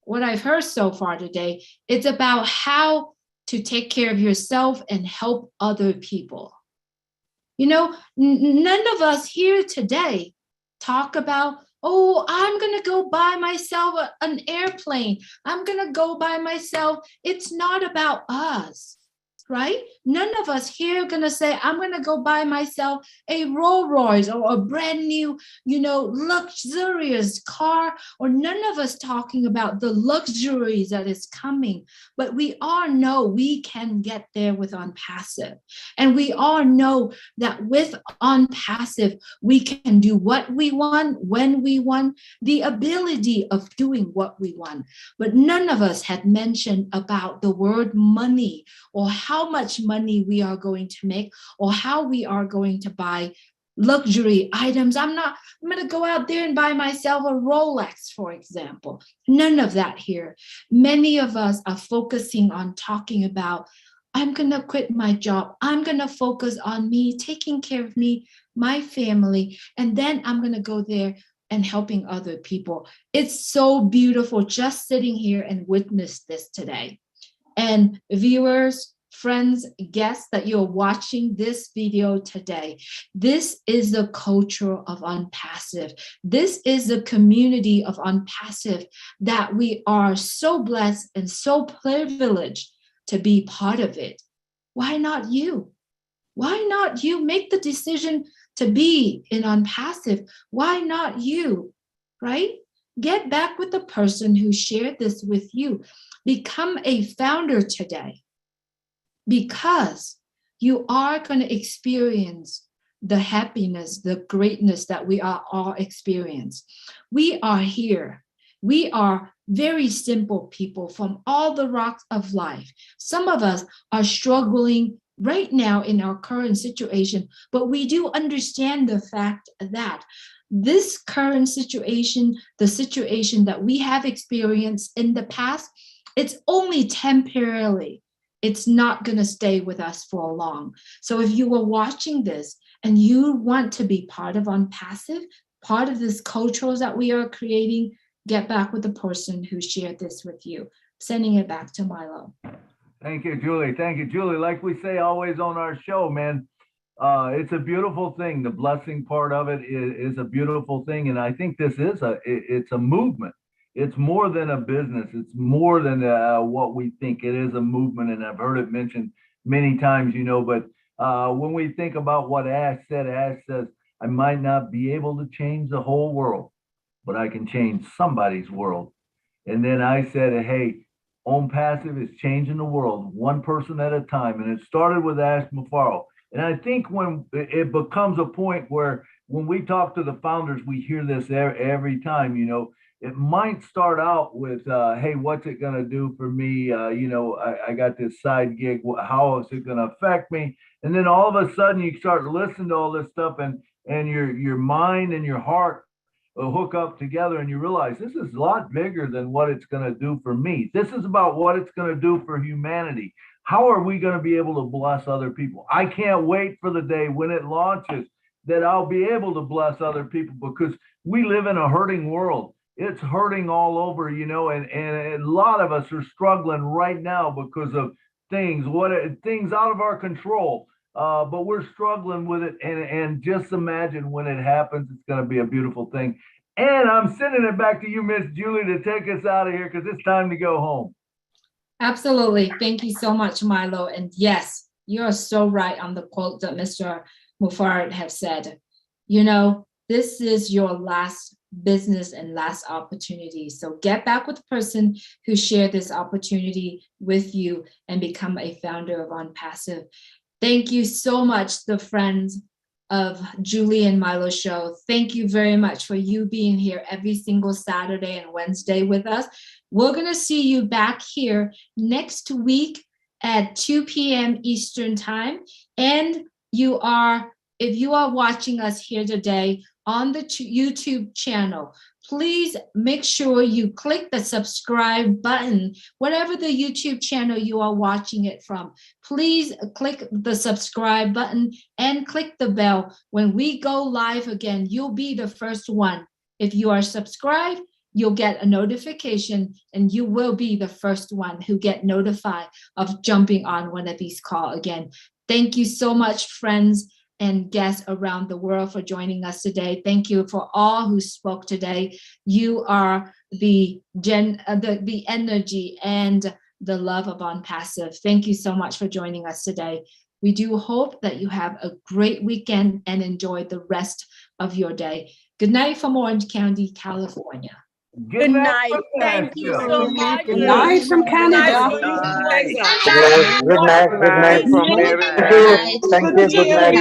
what I've heard so far today, it's about how to take care of yourself and help other people. You know, none of us here today talk about, oh, I'm going to go buy myself an airplane. I'm going to go buy myself. It's not about us, right? None of us here are going to say, I'm going to go buy myself a Rolls Royce or a brand new, luxurious car, or none of us talking about the luxuries that is coming. But we all know we can get there with OnPassive. And we all know that with OnPassive, we can do what we want, when we want, the ability of doing what we want. But none of us had mentioned about the word money, or how much money we are going to make, or how we are going to buy luxury items. I'm going to go out there and buy myself a Rolex, for example. None of that here. Many of us are focusing on talking about, I'm going to quit my job. I'm going to focus on me, taking care of me, my family, and then I'm going to go there and helping other people. It's so beautiful just sitting here and witness this today. And viewers, friends, guests that you're watching this video today, this is the culture of OnPassive. This is the community of OnPassive that we are so blessed and so privileged to be part of it. Why not you? Why not you make the decision to be in OnPassive? Why not you, right? Get back with the person who shared this with you. Become a founder today, because you are going to experience the happiness, the greatness that we are all experiencing. We are here. We are very simple people from all the rocks of life. Some of us are struggling right now in our current situation, but we do understand the fact that this current situation, the situation that we have experienced in the past, it's only temporarily. It's not going to stay with us for long. So if you were watching this and you want to be part of OnPassive, part of this culture that we are creating, get back with the person who shared this with you. Sending it back to Milo. Thank you, Julie. Thank you, Julie. Like we say always on our show, man, it's a beautiful thing. The blessing part of it is a beautiful thing. And I think this is it's a movement. It's more than a business. It's more than what we think. It is a movement, and I've heard it mentioned many times, but when we think about what Ash says, I might not be able to change the whole world, but I can change somebody's world. And then I said, hey, OnPassive is changing the world one person at a time. And it started with Ash Mufaro. And I think when it becomes a point where when we talk to the founders, we hear this every time, it might start out with, hey, what's it going to do for me? I got this side gig. How is it going to affect me? And then all of a sudden you start listening to all this stuff, and your mind and your heart hook up together, and you realize this is a lot bigger than what it's going to do for me. This is about what it's going to do for humanity. How are we going to be able to bless other people? I can't wait for the day when it launches that I'll be able to bless other people, because we live in a hurting world. It's hurting all over, and a lot of us are struggling right now because of things out of our control. But we're struggling with it, and just imagine when it happens, it's going to be a beautiful thing. And I'm sending it back to you, Miss Julie, to take us out of here, because it's time to go home. Absolutely. Thank you so much, Milo. And yes, you're so right on the quote that Mr. Mufaro has said. This is your last business and last opportunity. So get back with the person who shared this opportunity with you and become a founder of OnPassive. Thank you so much, the friends of Julie and Milo show. Thank you very much for you being here every single Saturday and Wednesday with us. We're going to see you back here next week at 2 p.m. Eastern time. And if you are watching us here today on the YouTube channel, please make sure you click the subscribe button, whatever the YouTube channel you are watching it from. Please click the subscribe button and click the bell. When we go live again, you'll be the first one. If you are subscribed, you'll get a notification, and you will be the first one who get notified of jumping on one of these calls again. Thank you so much, friends and guests around the world, for joining us today. Thank you for all who spoke today. You are the energy and the love of OnPassive. Thank you so much for joining us today. We do hope that you have a great weekend and enjoy the rest of your day. Good night from Orange County, California. Good night. Thank you so much. Good night from Canada. Good night from Maryland. Thank you. Good night.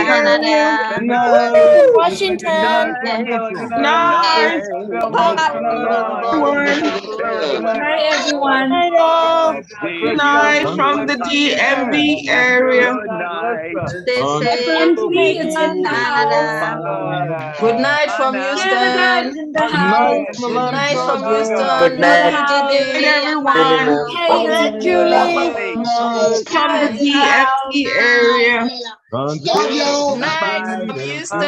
Good night. Washington. Night. Good night, everyone. Good night from the DMV area. Good night from Houston. Good night from Houston. Good night, everyone. Hey, Julie. From the DMV area. Good night from Houston.